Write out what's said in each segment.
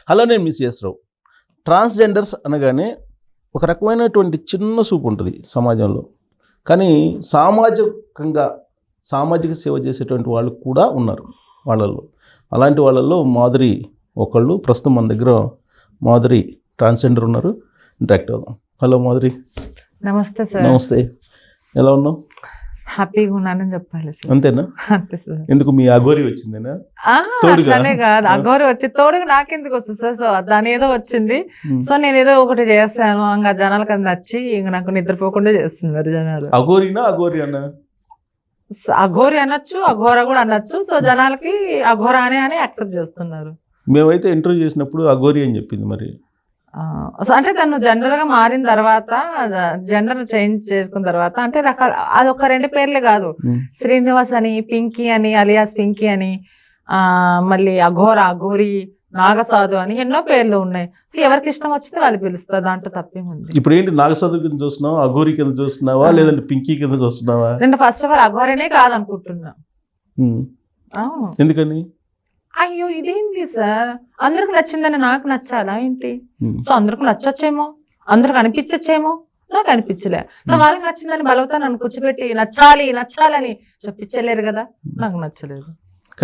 Hello, నేను miss రావు. Transgenders అనగానే ఒక రకమైనటువంటి చిన్న చూపు ఉంటుంది సమాజంలో. కానీ సామాజిక సేవ చేసేటువంటి వాళ్ళు కూడా ఉన్నారు వాళ్ళల్లో. అలాంటి వాళ్ళల్లో మాధురి ఒకళ్ళు. ప్రస్తుతం మన దగ్గర మాధురి ట్రాన్స్జెండర్ ఉన్నారు. ఇంటరాక్ట్ అవుదాం. హలో మాధురి. నమస్తే సార్. నమస్తే. ఎలా ఉన్నావు? హ్యాపీగా ఉన్నానని చెప్పాలి సార్. అంతేనా? అంతే సార్. ఎందుకు మీ అఘోరి వచ్చిందేనా? అట్లానే కాదు, అఘోరి వచ్చి తోడుగా నాకెందుకు వస్తుంది సార్. సో దాని ఏదో వచ్చింది. సో నేను ఏదో ఒకటి చేస్తాను, ఇంకా జనాలకు అది నచ్చి ఇంక నాకు నిద్రపోకుండా చేస్తున్నారు జనాలు. అఘోరినా అఘోరి అన్న? అఘోరి అనొచ్చు, అఘోర కూడా అనొచ్చు. సో జనాలకి అఘోర అని యాక్సెప్ట్ చేస్తున్నారు. మేమైతే ఇంటర్వ్యూ చేసినప్పుడు అఘోరి అని చెప్పింది. మరి అంటే తను జెండర్ గా మారిన తర్వాత, జెండర్ చేంజ్ చేసుకున్న తర్వాత అంటే రకాల అదొక 2 పేర్లే కాదు. శ్రీనివాస్ అని, పింకీ అని, అలియాస్ పింకీ అని, మళ్ళీ అఘోర, అఘోరి, నాగసాధు అని ఎన్నో పేర్లు ఉన్నాయి. సో ఎవరికి ఇష్టం వచ్చింది వాళ్ళు పిలుస్తారు, దాంట్లో తప్పేముంది. ఇప్పుడు ఏంటి, నాగసాధు కింద చూస్తున్నావా, అఘోరి కింద చూస్తున్నావా, లేదంటే పింకీ కింద చూస్తున్నావా? నేను ఫస్ట్ ఆఫ్ ఆల్ అఘోరనే కాదనుకుంటున్నా. అవును. ఎందుకని? అయ్యో ఇదేంటి సార్, అందరికి నచ్చిందని నాకు నచ్చాలా ఏంటి? సో అందరికి నచ్చొచ్చేమో, అందరికి అనిపించచ్చేమో, నాకు అనిపించలే. సో వాళ్ళకి నచ్చిందని బలవుతా నన్ను కూర్చోబెట్టి నచ్చాలని చెప్పించలేరు కదా. నాకు నచ్చలేదు,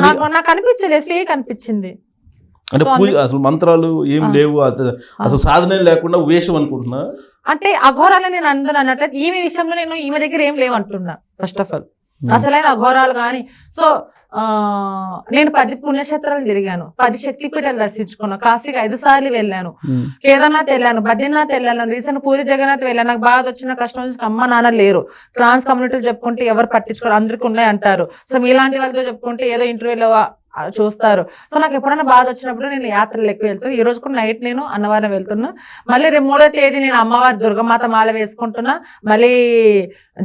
నాకు అనిపించలేదు, ఫేక్ అనిపించింది. అంటే అసలు మంత్రాలు ఏం లేవు, అసలు సాధన లేకుండా వేషం అనుకుంటున్నా. అంటే అఘోరాలు నేను అందరూ అన్నట్లయితే ఈమె విషయంలో నేను ఈమె దగ్గర ఏం లేవు అంటున్నా. ఫస్ట్ ఆఫ్ ఆల్ అసలైన అఘోరాలు కానీ. సో నేను 10 పుణ్యక్షేత్రాలు తిరిగాను, 10 శక్తిపీఠాలు దర్శించుకున్నాను, కాశీకి 5 సార్లు వెళ్ళాను, కేదార్నాథ్ వెళ్ళాను, బద్రీనాథ్ వెళ్ళాను, రీసెంట్ పూరి జగన్నాథ్ వెళ్ళాను. నాకు బాధ వచ్చిన కష్టం వచ్చిన అమ్మ నాన్న లేరు. ట్రాన్స్ కమ్యూనిటీలు చెప్పుకుంటే ఎవరు పట్టించుకోరు, అందరికీ ఉన్నాయి అంటారు. సో మీలాంటి వాళ్ళతో చెప్పుకుంటే ఏదో ఇంటర్వ్యూలో చూస్తారు. సో నాకు ఎప్పుడైనా బాధ వచ్చినప్పుడు నేను యాత్రలు ఎక్కువ వెళ్తాను. ఈ రోజు కూడా నైట్ నేను అన్నవరం వెళ్తున్నా. మళ్ళీ రేపు 3వ తేదీ నేను అమ్మవారి దుర్గమాత మాల వేసుకుంటున్నా. మళ్ళీ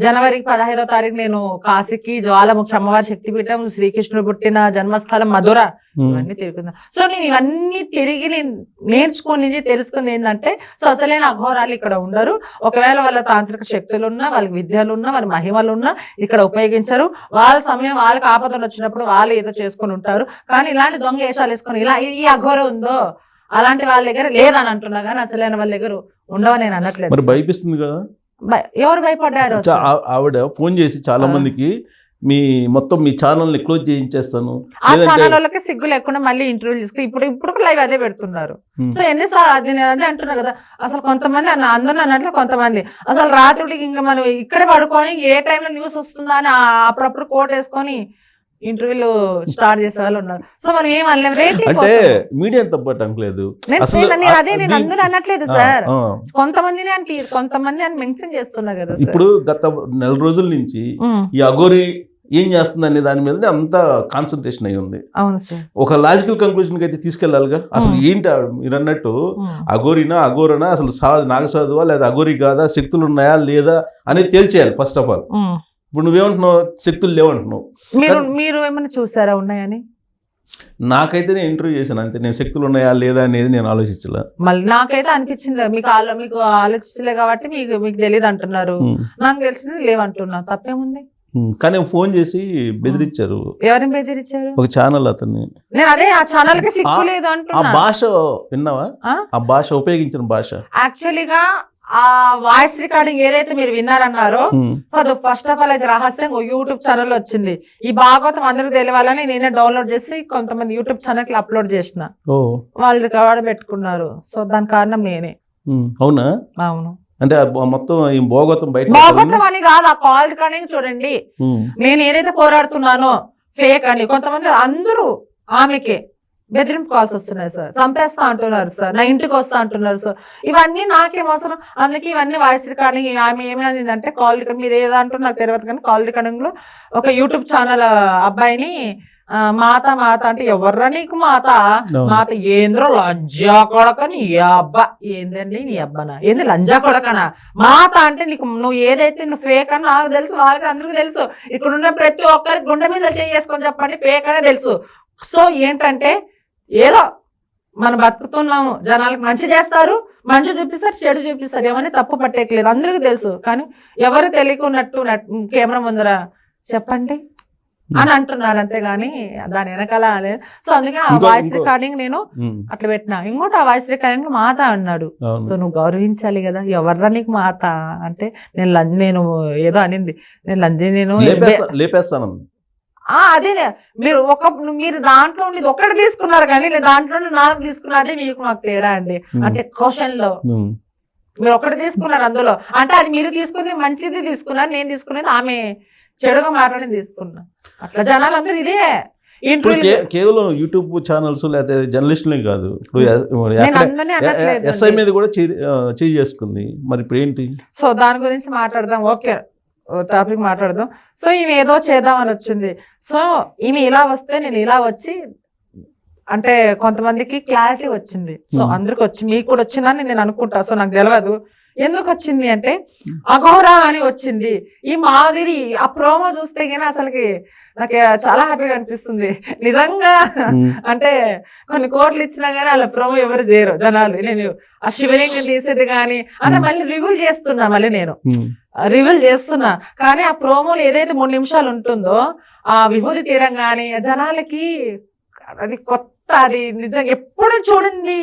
జనవరి 15వ తారీఖు నేను కాశీకి, జ్వాలముఖి అమ్మవారి శక్తిపీఠం, శ్రీకృష్ణుడు పుట్టిన జన్మస్థలం మధుర, ఇవన్నీ తిరుగుతున్నా. సో నేను ఇవన్నీ తిరిగి నేను నేర్చుకుని తెలుసుకుంది ఏంటంటే, సో అసలైన అఘోరాలు ఇక్కడ ఉండరు. ఒకవేళ వాళ్ళ తాంత్రిక శక్తులు ఉన్నా, వాళ్ళకి విద్యలు ఉన్నా, వాళ్ళ మహిమలు ఉన్నా ఇక్కడ ఉపయోగించరు. వాళ్ళ సమయం వాళ్ళకి ఆపదలు వచ్చినప్పుడు వాళ్ళు ఏదో చేసుకుని ఉంటారు. కానీ ఇలాంటి దొంగ వేషాలు వేసుకొని ఇలా ఈ అఘోర ఉందో అలాంటి వాళ్ళ దగ్గర లేదని అంటున్నా, కానీ అసలైన వాళ్ళ దగ్గర ఉండవని నేను అనట్లేదు. మరి భయపిస్తుంది కదా. ఎవరు భయపడ్డారు? ఆవిడ ఫోన్ చేసి చాలా మందికి మొత్తం మీ ఛానల్ ని క్లోజ్ చేయించేస్తాను, ఆ ఛానల్ వాళ్ళకి సిగ్గు లేకుండా మళ్ళీ ఇంటర్వ్యూ తీసుకుని ఇప్పుడు లైవ్ అదే పెడుతున్నారు. సో ఎన్నిసార్లు అదే అంటున్నారు కదా. అసలు కొంతమంది అందరూ అన్నట్లు కొంతమంది అసలు రాత్రికి ఇంకా మనం ఇక్కడే పడుకొని ఏ టైంలో న్యూస్ వస్తుందా అని అప్పుడప్పుడు కోట్ వేసుకొని ఇంటర్వ్యూలు స్టార్ట్ చేసే వాళ్ళు ఉన్నారు. సో మనం ఏం అనలేము. అంటే మీడియా తప్పట్లేదు. అదే నేను అందరూ అనట్లేదు సార్, కొంతమందిని అని మెన్షన్ చేస్తున్నా కదా. ఇప్పుడు గత 4 రోజుల నుంచి ఈ అఘోరి ఏం చేస్తుంది అనే దాని మీద అంత కాన్సన్ట్రేషన్ అయి ఉంది. అవును సార్. ఒక లాజికల్ కంక్లూజన్ అయితే తీసుకెళ్లాలిగా. అసలు ఏంటి మీరు అన్నట్టు అఘోరినా అఘోరనా, అసలు నాగసాధువా లేదా అఘోరి కాదా, శక్తులు ఉన్నాయా లేదా అనేది తేల్చేయాలి ఫస్ట్ ఆఫ్ ఆల్. ఇప్పుడు నువ్వేమంటున్నావు, శక్తులు లేవంటున్నావు. మీరు ఏమైనా చూసారా ఉన్నాయని? నాకైతే నేను ఇంటర్వ్యూ చేశాను అంతే. నేను శక్తులు ఉన్నాయా లేదా అనేది నేను ఆలోచించలే. మళ్ళీ నాకైతే అనిపించింది మీకు ఆలోచించలే కాబట్టి మీకు తెలియదు అంటున్నారు. నాకు తెలిసింది లేవంటున్నా, తప్పేముంది? కానీ ఫోన్ చేసి బెదిరించారు. ఎవరిని బెదిరించారు? ఒక ఛానల్ అతన్ని. నేను అదే ఆ ఛానల్ కి సిగ్గు లేదు అంటున్నా. ఆ భాష విన్నావా? ఆ భాష ఉపయోగించిన భాష యాక్చువల్లీగా ఆ వాయిస్ రికార్డింగ్ ఏదైతే మీరు విన్నారన్నారో, అది ఫస్ట్ ఆఫ్ ఆల్ అయితే రహస్యం యూట్యూబ్ ఛానల్ వచ్చింది. ఈ భాగవతం అందరికి తెలియాలని నేనే డౌన్లోడ్ చేసి కొంతమంది యూట్యూబ్ ఛానల్ కి అప్లోడ్ చేసిన, వాళ్ళు రికార్డ్ పెట్టుకున్నారు. సో దాని కారణం నేనే. అవునా? అవును. అంటే మొత్తం భోగవతం అని కాదు, ఆ కాల్ రికార్డింగ్ చూడండి. నేను ఏదైతే పోరాడుతున్నానో ఫేక్ అని కొంతమంది అందరూ ఆమెకే బెదిరింపు కాల్స్ వస్తున్నాయి సార్, చంపేస్తా అంటున్నారు సార్, నా ఇంటికి వస్తా అంటున్నారు సార్. ఇవన్నీ నాకేం అవసరం? అందుకే ఇవన్నీ వాయిస్ రికార్డింగ్. ఆమె ఏమైందంటే కాల్ రికార్డింగ్ మీరు ఏదో అంటున్నారు నాకు తెలియదు, కానీ కాల్ రికార్డింగ్ లో ఒక యూట్యూబ్ ఛానల్ అబ్బాయిని మాత అంటే ఎవర్రా నీకు మాత ఏంద్రో లంజా కొడకని అబ్బా ఏందండి నీ అబ్బానా ఏంది లంజా కొడకనా మాత అంటే నీకు నువ్వు ఏదైతే నువ్వు ఫేక్ అని నాకు తెలుసు, వాళ్ళకి అందరికీ తెలుసు. ఇక్కడ ఉన్న ప్రతి ఒక్కరికి గుండె మీద చేసుకొని చెప్పండి ఫేక్ అనే తెలుసు. సో ఏంటంటే ఏదో మనం బతుకుతున్నాము, జనాలకు మంచి చేస్తారు, మంచి చూపిస్తారు, చెడు చూపిస్తారు, ఎవరిని తప్పు పట్టేయట్లేదు, అందరికీ తెలుసు. కానీ ఎవరు తెలియకున్నట్టు కెమెరా ముందర చెప్పండి. అని అంటున్నారు అంతేగాని దాని వెనకాల లేదు. సో అందుకే ఆ ఇంకో- వాయిస్ ఇంకో- రికార్డింగ్ నేను అట్లా పెట్టినా. ఇంకోటి ఆ వాయిస్ రికార్డింగ్ మాత అన్నాడు. అవును. సో నువ్వు గౌరవించాలి కదా, ఎవర్రా నీకు మాత అంటే నేను ఏదో అనింది, నేను లేపేస్తాను అదే మీరు దాంట్లో ఉండేది ఒక్కటి తీసుకున్నారు కానీ నేను దాంట్లో 4 తీసుకున్నది మీకు నాకు తేడా అండి. అంటే క్వశ్చన్ లో మీరు ఒకటి తీసుకున్నారు అందులో, అంటే అది మీరు తీసుకుని మంచిది తీసుకున్నారు, నేను తీసుకునేది ఆమె చెడుగా మాట్లాడి తీసుకున్నా. అట్లా జనాలు అందరూ ఇదే ఇప్పుడు ఇంటర్వ్యూ. కేవలం యూట్యూబ్ ఛానల్స్ లేకపోతే జర్నలిస్టులే కాదు, ఇప్పుడు నేను అందరినీ అనట్లేదు ఎస్ఐ అండి. మీద కూడా చేంజ్ చేసుకుంది. మరి ఇప్పుడు ఏంటి? సో దాని గురించి మాట్లాడదాం. ఓకే, టాపిక్ మాట్లాడదాం. సో ఈమె ఏదో చేద్దామని వచ్చింది. సో ఈమె ఇలా వస్తే నేను ఇలా వచ్చి అంటే కొంతమందికి క్లారిటీ వచ్చింది. సో అందరికి వచ్చి మీకు కూడా వచ్చిందని నేను అనుకుంటా. సో నాకు తెలియదు ఎందుకు వచ్చింది అంటే అఘోరా అని వచ్చింది. ఈ మాదిరి ఆ ప్రోమో చూస్తే కానీ అసలుకి నాకు చాలా హ్యాపీగా అనిపిస్తుంది నిజంగా. అంటే కొన్ని కోట్లు ఇచ్చినా గానీ అలా ప్రోమో ఎవరు చేయరు జనాలు. నేను ఆ శివలింగం తీసేది కానీ అంటే మళ్ళీ రివీల్ చేస్తున్నా, నేను రివీల్ చేస్తున్నా. కానీ ఆ ప్రోమోలో ఏదైతే 3 నిమిషాలు ఉంటుందో ఆ విభూతి తీయడం కానీ జనాలకి అది కొత్త, అది నిజంగా ఎప్పుడు చూడండి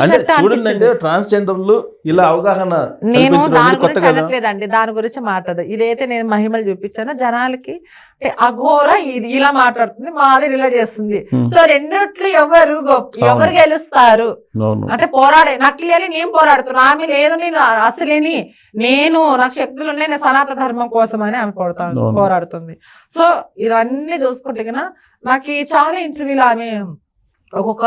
అంటే చూడండి అంటే ట్రాన్స్జెండర్లు ఇలా అవగాహన నేను దాని గురించి అనట్లేదండి, దాని గురించి మాట్లాడదు. ఇదైతే నేను మహిమలు చూపించాను జనాలకి. అఘోర ఇలా మాట్లాడుతుంది, మాది ఇలా చేస్తుంది. సో రెండిట్లు ఎవరు గెలుస్తారు అంటే నకిలీ నేను పోరాడుతున్నా. ఆమె లేదు నేను అసలేని నాకు శక్తులు ఉన్నాయి, నేను సనాతన ధర్మం కోసం అని ఆమె పోరాడుతుంది. సో ఇవన్నీ చూసుకుంటే కన్నా నాకు చాలా ఇంటర్వ్యూలు ఆమె ఒక్కొక్క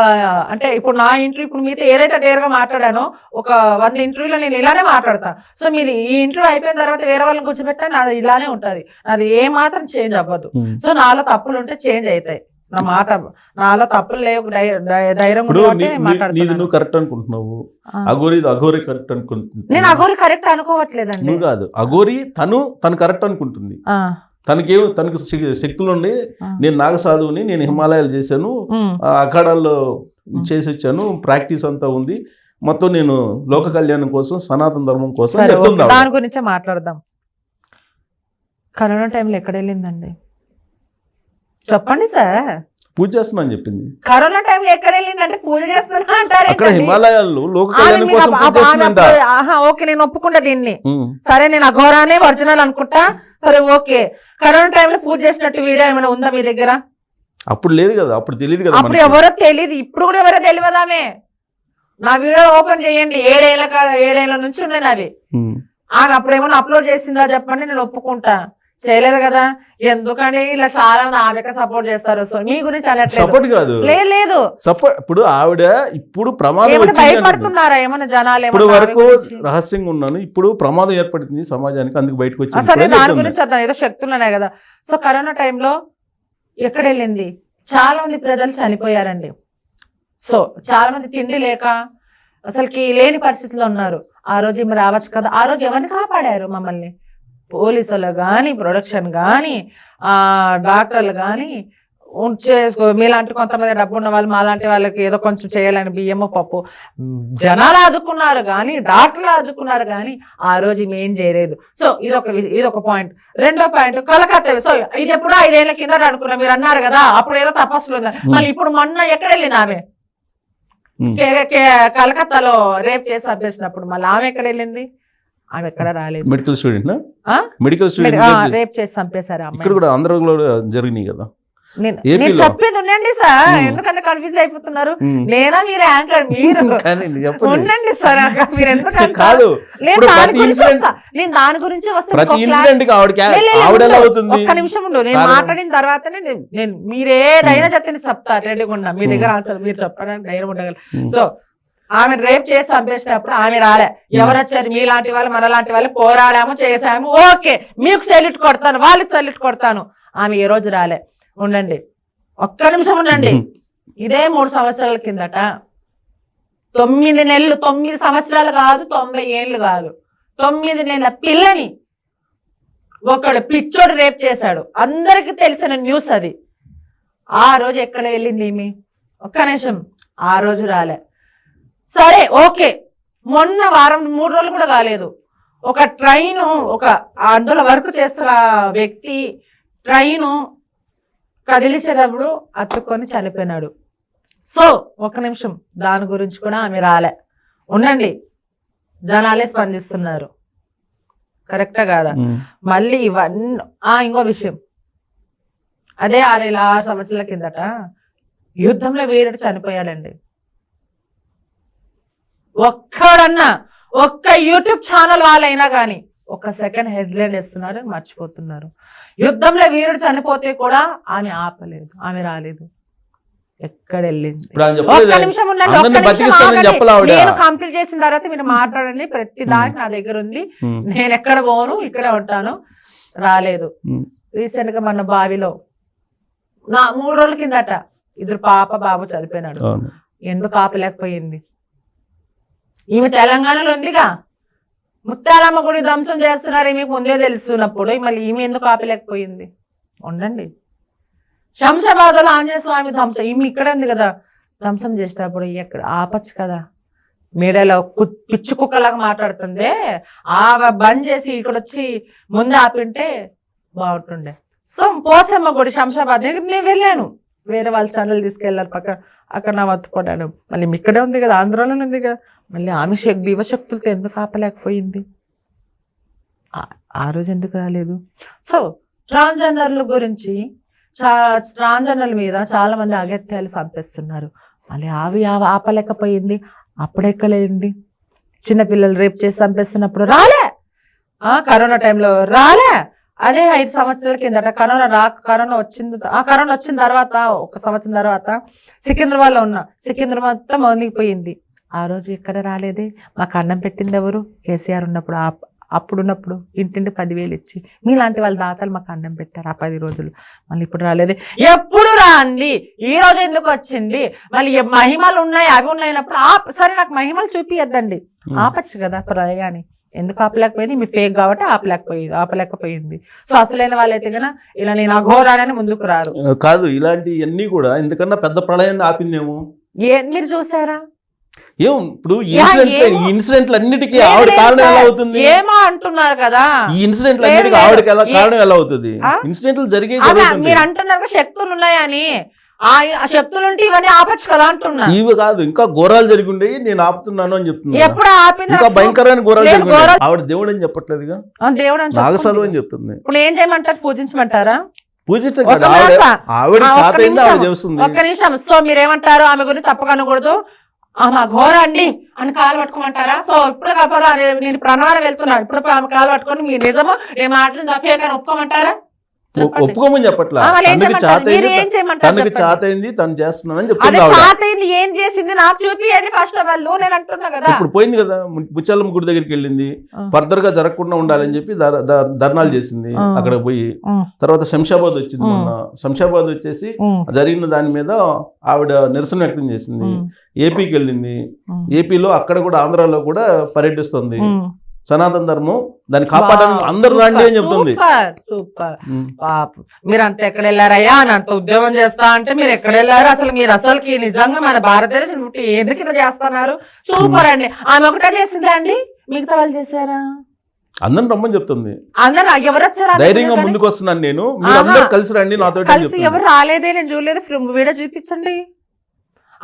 అంటే ఇప్పుడు నా ఇంటర్వ్యూ ఇప్పుడు మీతో ఏదైతే డేర్గా మాట్లాడానో ఒక 100 ఇంటర్వ్యూలో నేను ఇలానే మాట్లాడతాను. సో మీరు ఈ ఇంటర్వ్యూ అయిపోయిన తర్వాత వేరే వాళ్ళని కూర్చోబెట్టా నాది ఇలానే ఉంటది, అది ఏ మాత్రం చేంజ్ అవ్వదు. సో నాలో తప్పులు ఉంటే చేంజ్ అవుతాయి, నా మాట నాలో తప్పులు లేవు, ధైర్యం నువ్వు కరెక్ట్ అనుకుంటున్నావు, అఘోరి కరెక్ట్ అనుకుంటున్నావు. నేను అఘోరి కరెక్ట్ అనుకోవట్లేదండి. నువ్వు కాదు, అఘోరి తను కరెక్ట్ అనుకుంటుంది. తనకు శక్తులు ఉండి నేను నాగసాధువుని, నేను హిమాలయాలు చేశాను, అఖాడాల్లో చేసి వచ్చాను, ప్రాక్టీస్ అంతా ఉంది, మొత్తం నేను లోక కళ్యాణం కోసం సనాతన ధర్మం కోసం దాని గురించే మాట్లాడదాం. కరోనా టైంలో ఎక్కడ వెళ్ళిందండి చెప్పండి సార్? పూజ చేస్తున్నా అని చెప్పింది. కరోనా టైంలో ఎక్కడ వెళ్ళిందంటే పూజ చేస్తున్నా అంటారు. అక్కడ హిమాలయాల్లో లోక కళ్యాణం కోసం పూజ చేస్తుందంట. ఓకే నేను ఒప్పుకుంటా దీన్ని, సరే నేను అఘోరానే ఒరిజినల్ అనుకుంటా, సరే ఓకే. కరోనా టైంలో పూజ చేసినట్టు వీడియో ఏమైనా ఉందా మీ దగ్గర? అప్పుడు లేదు కదా, అప్పుడు తెలియదు కదా, అప్పుడు ఎవరో తెలియదు, ఇప్పుడు కూడా ఎవరో తెలియదు. ఆమె నా వీడియో ఓపెన్ చేయండి, 7 ఏళ్ల నుంచి ఉన్నాయి నావి. ఆమె అప్పుడు ఏమైనా అప్లోడ్ చేసిందా చెప్పండి, నేను ఒప్పుకుంటా. చేయలేదు కదా, ఎందుకండి ఇలా చాలా ఆమె సపోర్ట్ చేస్తారు. సో మీ గురించి సపోర్ట్ కాదు, లేదు సపోర్ట్. ఇప్పుడు ఆవిడ ఇప్పుడు ప్రమాదం భయపడుతున్నారా ఏమన్నా జనాలు? ఇప్పుడు వరకు రహస్యంగా ఉన్నాను, ఇప్పుడు ప్రమాదం ఏర్పడుతుంది సమాజానికి, అందుకు బయటకు వచ్చి అసలు దాని గురించి అర్థం ఏదో శక్తులు ఉన్నాయి కదా. సో కరోనా టైంలో ఎక్కడ వెళ్ళింది? చాలా మంది ప్రజలు చనిపోయారండి. సో చాలా మంది తిండి లేక అసలుకి లేని పరిస్థితిలో ఉన్నారు. ఆ రోజు ఏమి రావచ్చు కదా, ఆ రోజు ఎవరిని కాపాడారు మమ్మల్ని? పోలీసులు కానీ, ప్రొడక్షన్ కానీ, డాక్టర్లు కానీ మీలాంటి కొంతమంది డబ్బు ఉన్న వాళ్ళు, మాలాంటి వాళ్ళకి ఏదో కొంచెం చేయాలని బియ్యము పప్పు జనాలు ఆదుకున్నారు కానీ, డాక్టర్లు ఆదుకున్నారు కానీ ఆ రోజు మేం చేయలేదు. సో ఇదొక పాయింట్. రెండో పాయింట్ కలకత్తా. సో ఇది ఎప్పుడో 5 ఏళ్ల కింద అనుకున్నా, మీరు అన్నారు కదా అప్పుడు ఏదో తపస్సులు ఉందా. మళ్ళీ ఇప్పుడు మొన్న ఎక్కడ వెళ్ళింది ఆమె? కలకత్తాలో రేప్ చేసి అభ్యసినప్పుడు మళ్ళీ ఆమె ఎక్కడ వెళ్ళింది? ఆమె ఎక్కడ రాలేదు. Medical student, medical student rape చేసి చంపేశారు. ఇక్కడ కూడా ఆంధ్రలో జరిగినాయి కదా. నేను చెప్పేది ఉండండి సార్, ఎందుకంటే కన్ఫ్యూజ్ అయిపోతున్నారు. లేదా మీరు యాంకర్, మీరు ఉండండి సార్. మీరు ఎందుకంటే నేను దాని గురించి ఒక్క నిమిషం ఉండు, నేను మాట్లాడిన తర్వాతనే నేను మీరేదైనా చెప్తే చెప్తా రెడీగా మీ దగ్గర ఆన్సర్ మీరు చెప్పడానికి ధైర్యం ఉండగలరు. సో ఆమె రేప్ చేసి చంపేసినప్పుడు ఆమె రాలే. ఎవరు వచ్చారు? మీలాంటి వాళ్ళు, మనలాంటి వాళ్ళు పోరాడాము, చేసాము, ఓకే మీకు సెల్యూట్ కొడతాను, వాళ్ళకి సెల్యూట్ కొడతాను. ఆమె ఏ రోజు రాలే. ఉండండి, ఒక్క నిమిషం ఉండండి. ఇదే 3 సంవత్సరాల కిందట 9 నెలలు, 9 సంవత్సరాలు కాదు, 90 ఏళ్ళు కాదు, 9 నెలల పిల్లని ఒకడు పిచ్చోడు రేప్ చేశాడు. అందరికి తెలిసిన న్యూస్ అది. ఆ రోజు ఎక్కడ వెళ్ళింది ఏమి? ఒక్క నిమిషం, ఆ రోజు రాలే. సరే ఓకే, మొన్న వారం 3 రోజులు కూడా కాలేదు, ఒక ట్రైన్, ఒక అందులో వర్క్ చేస్తున్న వ్యక్తి ట్రైన్ కదిలించేటప్పుడు అతుక్కొని చనిపోయినాడు. సో ఒక నిమిషం, దాని గురించి కూడా ఆమె రాలే. ఉండండి, జనాలే స్పందిస్తున్నారు, కరెక్టా కాదా? మళ్ళీ ఇవన్నీ ఇంకో విషయం, అదే 6 సంవత్సరాల కిందట యుద్ధంలో వీరుడు చనిపోయాడండి. ఒక్కడన్నా ఒక్క యూట్యూబ్ ఛానల్ వాళ్ళైనా కానీ ఒక సెకండ్ హెడ్లైన్ ఇస్తున్నారు, మర్చిపోతున్నారు. యుద్ధంలో వీరుడు చనిపోతే కూడా ఆమె ఆపలేదు, ఆమె రాలేదు, ఎక్కడ వెళ్ళింది? ఒక్క నిమిషం ఉండండి, నేను కంప్లీట్ చేసిన తర్వాత మీరు మాట్లాడండి. ప్రతి దానికి నా దగ్గర ఉంది, నేను ఎక్కడ పోను, ఇక్కడే ఉంటాను. రాలేదు. రీసెంట్ గా మన బావిలో 3 రోజుల కిందట 2 పాప బాబు చనిపోయినాడు. ఎందుకు ఆపలేకపోయింది? ఈమె తెలంగాణలో ఉందిగా, ముత్యాలమ్మ గుడి ధ్వంసం చేస్తున్నారు, మీకు ముందే తెలుస్తున్నప్పుడు మళ్ళీ ఈమె ఎందుకు ఆపలేకపోయింది? ఉండండి. శంషాబాద్ లో ఆంజనేయ స్వామి ధ్వంసం, ఈమె ఇక్కడ ఉంది కదా, ధ్వంసం చేసేటప్పుడు ఎక్కడ ఆపచ్చు కదా? మీడియాలో పిచ్చి కుక్కలాగా మాట్లాడుతుంది, బంద్ చేసి ఇక్కడ వచ్చి ముందు ఆపింటే బాగుంటుండే. సో పోచమ్మ గుడి శంషాబాద్ నేను వెళ్ళాను, వేరే వాళ్ళ ఛానల్ తీసుకెళ్ళారు పక్క, అక్కడ నా మత్తుపడ్డాను. మళ్ళీ ఇక్కడే ఉంది కదా, ఆంధ్రాలోనే ఉంది కదా, మళ్ళీ ఆమె దివశక్తులతో ఎందుకు ఆపలేకపోయింది? ఆ రోజు ఎందుకు రాలేదు? సో ట్రాన్స్జెండర్ల గురించి, ట్రాన్స్జెండర్ల మీద చాలా మంది అగత్యాలు చంపేస్తున్నారు, మళ్ళీ అవి ఆపలేకపోయింది. అప్పుడెక్కలేంది? చిన్నపిల్లలు రేపు చేసి చంపేస్తున్నప్పుడు రాలే, కరోనా టైంలో రాలే. అదే 5 సంవత్సరాల కిందట కరోనా వచ్చిన తర్వాత 1 సంవత్సరం తర్వాత సికింద్రాబాద్లో ఉన్న సికింద్రాబాద్ మొత్తం మునిగిపోయింది. ఆ రోజు ఎక్కడ రాలేదే? మాకు అన్నం పెట్టింది ఎవరు? కేసీఆర్ ఉన్నప్పుడు, అప్పుడున్నప్పుడు ఇంటింటి 10,000 ఇచ్చి మీలాంటి వాళ్ళ దాతలు మాకు అన్నం పెట్టారు ఆ 10 రోజులు. మళ్ళీ ఇప్పుడు రాలేదే? ఎప్పుడు రాంది, ఈ రోజు ఎందుకు వచ్చింది? మళ్ళీ మహిమలు ఉన్నాయి, అవి ఉన్నాయినప్పుడు సరే నాకు మహిమలు చూపియద్దండి, ఆపచ్చు కదా ప్రయాణి. ఎందుకు ఆపలేకపోయింది? మీ ఫేక్ కాబట్టి ఆపలేకపోయింది. సో అసలైన వాళ్ళైతే కన్నా ఇలా నేను అఘోరానని ముందుకు రారు. కాదు, ఇలాంటివన్నీ కూడా ఎందుకన్నా పెద్ద ప్రళయాన్ని ఆపిందేమో. మీరు చూసారా? ఇప్పుడు ఇన్సిడెంట్లు అన్నిటికీ ఆవిడ కారణం ఎలా అవుతుంది? ఏమో అంటున్నారు కదా, ఈ ఇన్సిడెంట్లు అన్నిటికీ ఆవిడకి కారణం ఎలా అవుతుంది? ఇన్సిడెంట్లు మీరు అంటున్నారు శక్తులు ఉన్నాయని, ఆ శక్తులుంటే ఇవన్నీ ఆపచ్చు కదా అంటున్నా. ఇవి కాదు, ఇంకా ఘోరాలు జరిగి ఉండేవి, నేను ఆపుతున్నాను అని చెప్తున్నా. ఎప్పుడు ఆపిన ఇంకా భయంకరమైన ఘోరాలు జరిగి ఆవిడ దేవుడు అని చెప్పట్లేదుగా, దేవుడు నాగసాధు అని చెప్తుంది. ఇప్పుడు ఏం చేయమంటారు? పూజించమంటారా? పూజించండి, ఆవిడ చేస్తుంది. ఒక్క నిమిషం. సో మీరేమంటారు? ఆమె గురించి తప్పక అనకూడదు, ఆమె ఘోర అండి అని కాలు పట్టుకోమంటారా? సో ఇప్పుడు కాకపోతే నేను ప్రణవారం వెళ్తున్నాను, ఇప్పుడు ఆమె కాలు పట్టుకొని మీ నిజము నేను మాటలు తప్పే కానీ ఒప్పుకోమంటారా? ఒప్పుకోమని చెప్పట్లా, తనకి చాతైంది తను చేస్తున్నానని చెప్తుంది. చాతైంది ఏం చేసింది నాకు చూపియండి ఫస్ట్ ఆఫ్ ఆల్. నేను అంటున్నా కదా, ఇప్పుడు పోయింది కదా, ముత్యాలమ్మ గుడి దగ్గరికి వెళ్ళింది, ఫర్దర్ గా జరగకుండా ఉండాలని చెప్పి ధర్నాలు చేసింది. అక్కడ పోయి తర్వాత శంషాబాద్ వచ్చింది. మొన్న శంషాబాద్ వచ్చేసి జరిగిన దాని మీద ఆవిడ నిరసన వ్యక్తం చేసింది. ఏపీకి వెళ్ళింది, ఏపీలో అక్కడ కూడా ఆంధ్రాలో కూడా పర్యటిస్తుంది. సనాతన ధర్మం దాన్ని కాపాడడానికి అందరు రండి అని చెప్తుంది. సూపర్. మీరంతా ఎక్కడ వెళ్ళారయ్యా? అంత ఉద్యోగం చేస్తా అంటే మీరు ఎక్కడ వెళ్ళారు? అసలు మీరు అసలుకి నిజంగా మన భారతదేశం ఎందుకు ఇట్లా చేస్తున్నారు? సూపర్ అండి. ఆమె ఒకటే చేసిందా అండి? మిగతా వాళ్ళు చేశారా? అందరు రమ్మని చెప్తుంది. అందరు ఎవరు వచ్చారా? ధైర్యంగా ముందుకు వస్తున్నాను నేను, మీరు అందరు కలిసి రండి నాతో. ఎవరు రాలేదే, నేను చూడలేదు. వీడియో చూపించండి.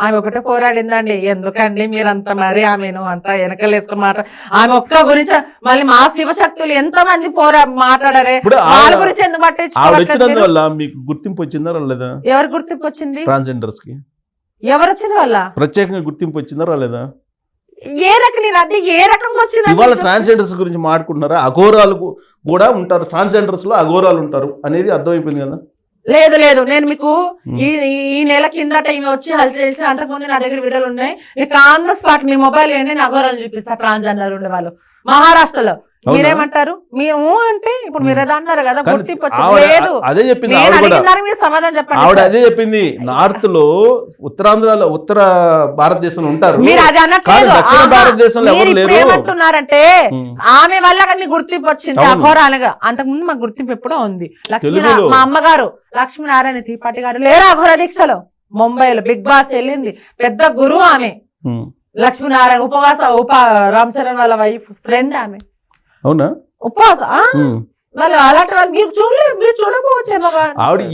ఆమె ఒకటే పోరాడిందండి. ఎందుకండి మీరంతా మరి ఆమెను అంతా వెనకలు వేసుకుని ఆమె ఒక్క గురించి మళ్ళీ మా శివశక్తులు ఎంతో మంది మాట్లాడారే, వాళ్ళ గురించి ఎందుకు పట్టించుకోవాలి? మీకు గుర్తింపు వచ్చిందా రాలేదా? ఎవరు గుర్తింపు వచ్చింది? ట్రాన్స్జెండర్స్ కి ఎవరు వచ్చింది? వాళ్ళ ప్రత్యేకంగా గుర్తింపు వచ్చిందా రాలేదా? ఏ రకంగా వచ్చింది? ఇవాళ ట్రాన్స్జెండర్స్ గురించి మాట్లాడుకుంటున్నారా? అఘోరాలు కూడా ఉంటారు, ట్రాన్స్జెండర్స్ లో అఘోరాలు ఉంటారు అనేది అర్థమైపోయింది కదా. లేదు నేను మీకు ఈ నెల కిందట ఇవి వచ్చి హెల్త్ చేసి అంతకుముందు నా దగ్గర వీడియోలు ఉన్నాయి. నీకు on the spot me mobile ఏంటి అఘోరాలు చూపిస్తా. ట్రాన్స్జెండర్ ఉండే వాళ్ళు మహారాష్ట్రలో మీరేమంటారు? మేము అంటే ఇప్పుడు మీరు ఏదో అన్నారు కదా, గుర్తింపు లేదు. అదే చెప్పింది సమాధానం చెప్పండి. ఆవిడ అదే చెప్పింది. నార్త్ లో ఉత్తరాంధ్రలో ఉత్తర భారతదేశంలో ఉంటారు, మీరు అది అనట్లేదు. దక్షిణ భారతదేశంలో ఎవరు లేరు. ఏమంటున్నారంటే ఆమె వల్ల కానీ గుర్తింపు వచ్చింది అఘోరాలుగా. అంతకుముందు మాకు గుర్తింపు ఎప్పుడో ఉంది. మా అమ్మగారు లక్ష్మీనారాయణ త్రిపాఠి గారు లేరు అఘోర దీక్షలో. ముంబైలో బిగ్ బాస్ వెళ్ళింది, పెద్ద గురువు ఆమె. లక్ష్మీనారాయణ రామ్ చరణ్ వాళ్ళ వైఫ్ ఫ్రెండ్ ఆమె. అవునా? ఉపవాస వాళ్ళు అలాంటి వాళ్ళు మీరు చూడలేదు, మీరు చూడకపోవచ్చేమో.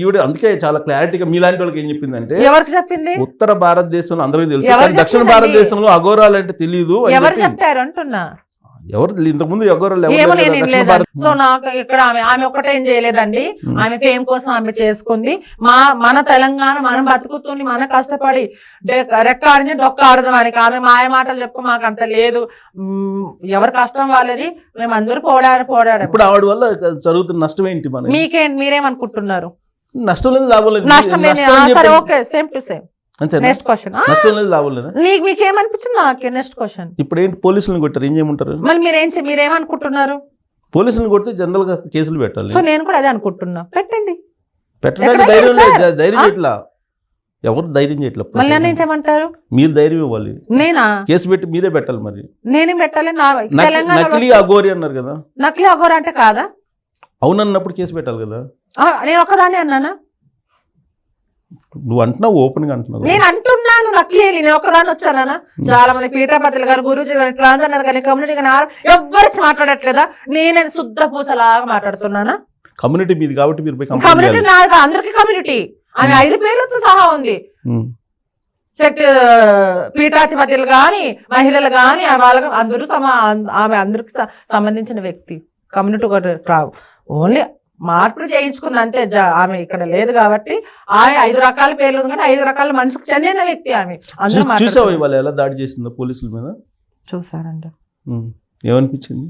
ఈవిడ అందుకే చాలా క్లారిటీగా మీలాంటి వాళ్ళకి ఏం చెప్పిందంటే, ఎవరికి చెప్పింది? ఉత్తర భారతదేశంలో అందరికీ తెలుసు, ఎవరు కానీ దక్షిణ చెప్పిందండి? భారతదేశంలో అఘోరాలు అంటే తెలియదు అని ఎవరు చెప్పింది. చెప్పారు అంటున్నా. ఎవరు ఇంతకుముందు అఘోరాలు ఎవరు ఏమో లేరు నేను కదా దక్షిణ వినలేదు. భారత. సో నాకు ఇక్కడ ఆమె ఒక్కటే ఏం చేయలేదండి. ఆమె ఫేమ్ కోసం ఆమె చేసుకుంది. మన తెలంగాణ మనం బతుకుతుంది, మన కష్టపడి రెక్కాడిని డొక్క ఆడదాం అని. ఆమె మాయ మాటలు చెప్పు మాకు అంత లేదు. ఎవరి కష్టం వాళ్ళది, మేము అందరూ పోడాడు. ఇప్పుడు ఆవిడ వల్ల జరుగుతున్న నష్టం ఏంటి? మన మీరేమనుకుంటున్నారు? నష్టం లేదు, లాభం లేదు. నష్టం లేదు. నష్టం అని సరే, చెప్పి- ఓకే, సేమ్ టు సేమ్. అంతేనా? Next question. నష్టం లేదు, లాభం లేదా? మీకేమనిపించింది? నాకే నెక్స్ట్ క్వశ్చన్. ఇప్పుడు ఏంటి, పోలీసులను కొట్టారు, ఏం చేయమంటారు? మళ్ళీ మీరేమనుకుంటున్నారు? పోలీసులను కొడితే జనరల్ గా కేసులు పెట్టాలి. సో నేను కూడా అదే అనుకుంటున్నా. పెట్టండి. పెట్టడానికి ఎక్కడ ధైర్యం సార్? లేదు, ధైర్యం చేయట్లా. ఎవరు ధైర్యం చేయట్లా. మళ్ళీ నన్ను ఏం చేయమంటారు? మీరు ధైర్యం ఇవ్వాలి. నేనా? కేసు పెట్టి మీరే పెట్టాలి. మరి నేనేం పెట్టాలి? నకిలీ అఘోరి అన్నారు కదా, నకిలీ అఘోర అంటే కాదా? అవునన్నప్పుడు కేసు పెట్టాలి కదా. నేను ఒక్కదాన్ని అన్నానా? నువ్వు అంటున్నావు, ఓపెన్ గా అంటున్నావు. నేను అంటున్నాను నకిలీ. నేను ఒక్కదాన్ని వచ్చానా? చాలా మంది పీఠాపతులు గారు, గురూజీ గారు, ట్రాన్స్జెండర్ గారు, కమ్యూనిటీ గారు ఎవ్వరికి మాట్లాడట్లేదా? నేనే శుద్ధ పూసలాగా మాట్లాడుతున్నానా? కమ్యూనిటీ మీది కాబట్టి మీరు పోయి కంప్లైంట్ కమ్యూనిటీ చేయాలి. నాది, అందరికి కమ్యూనిటీ. ఆమె 5 పేర్లతో సహా ఉంది. శక్తి పీఠాధిపతులు గాని, మహిళలు గాని, వాళ్ళకి అందరూ ఆమె అందరికి సంబంధించిన వ్యక్తి. కమ్యూనిటీ రావు, ఓన్లీ మార్పులు చేయించుకుంది అంతే. ఆమె ఇక్కడ లేదు కాబట్టి ఆమె 5 రకాల పేర్లు ఉంది కానీ 5 రకాల మనుషులకు చెందిన వ్యక్తి ఆమె. చూసావు ఇవాళ ఎలా దాడి చేసిందో పోలీసుల మీద? చూసారండి. ఏమనిపించింది?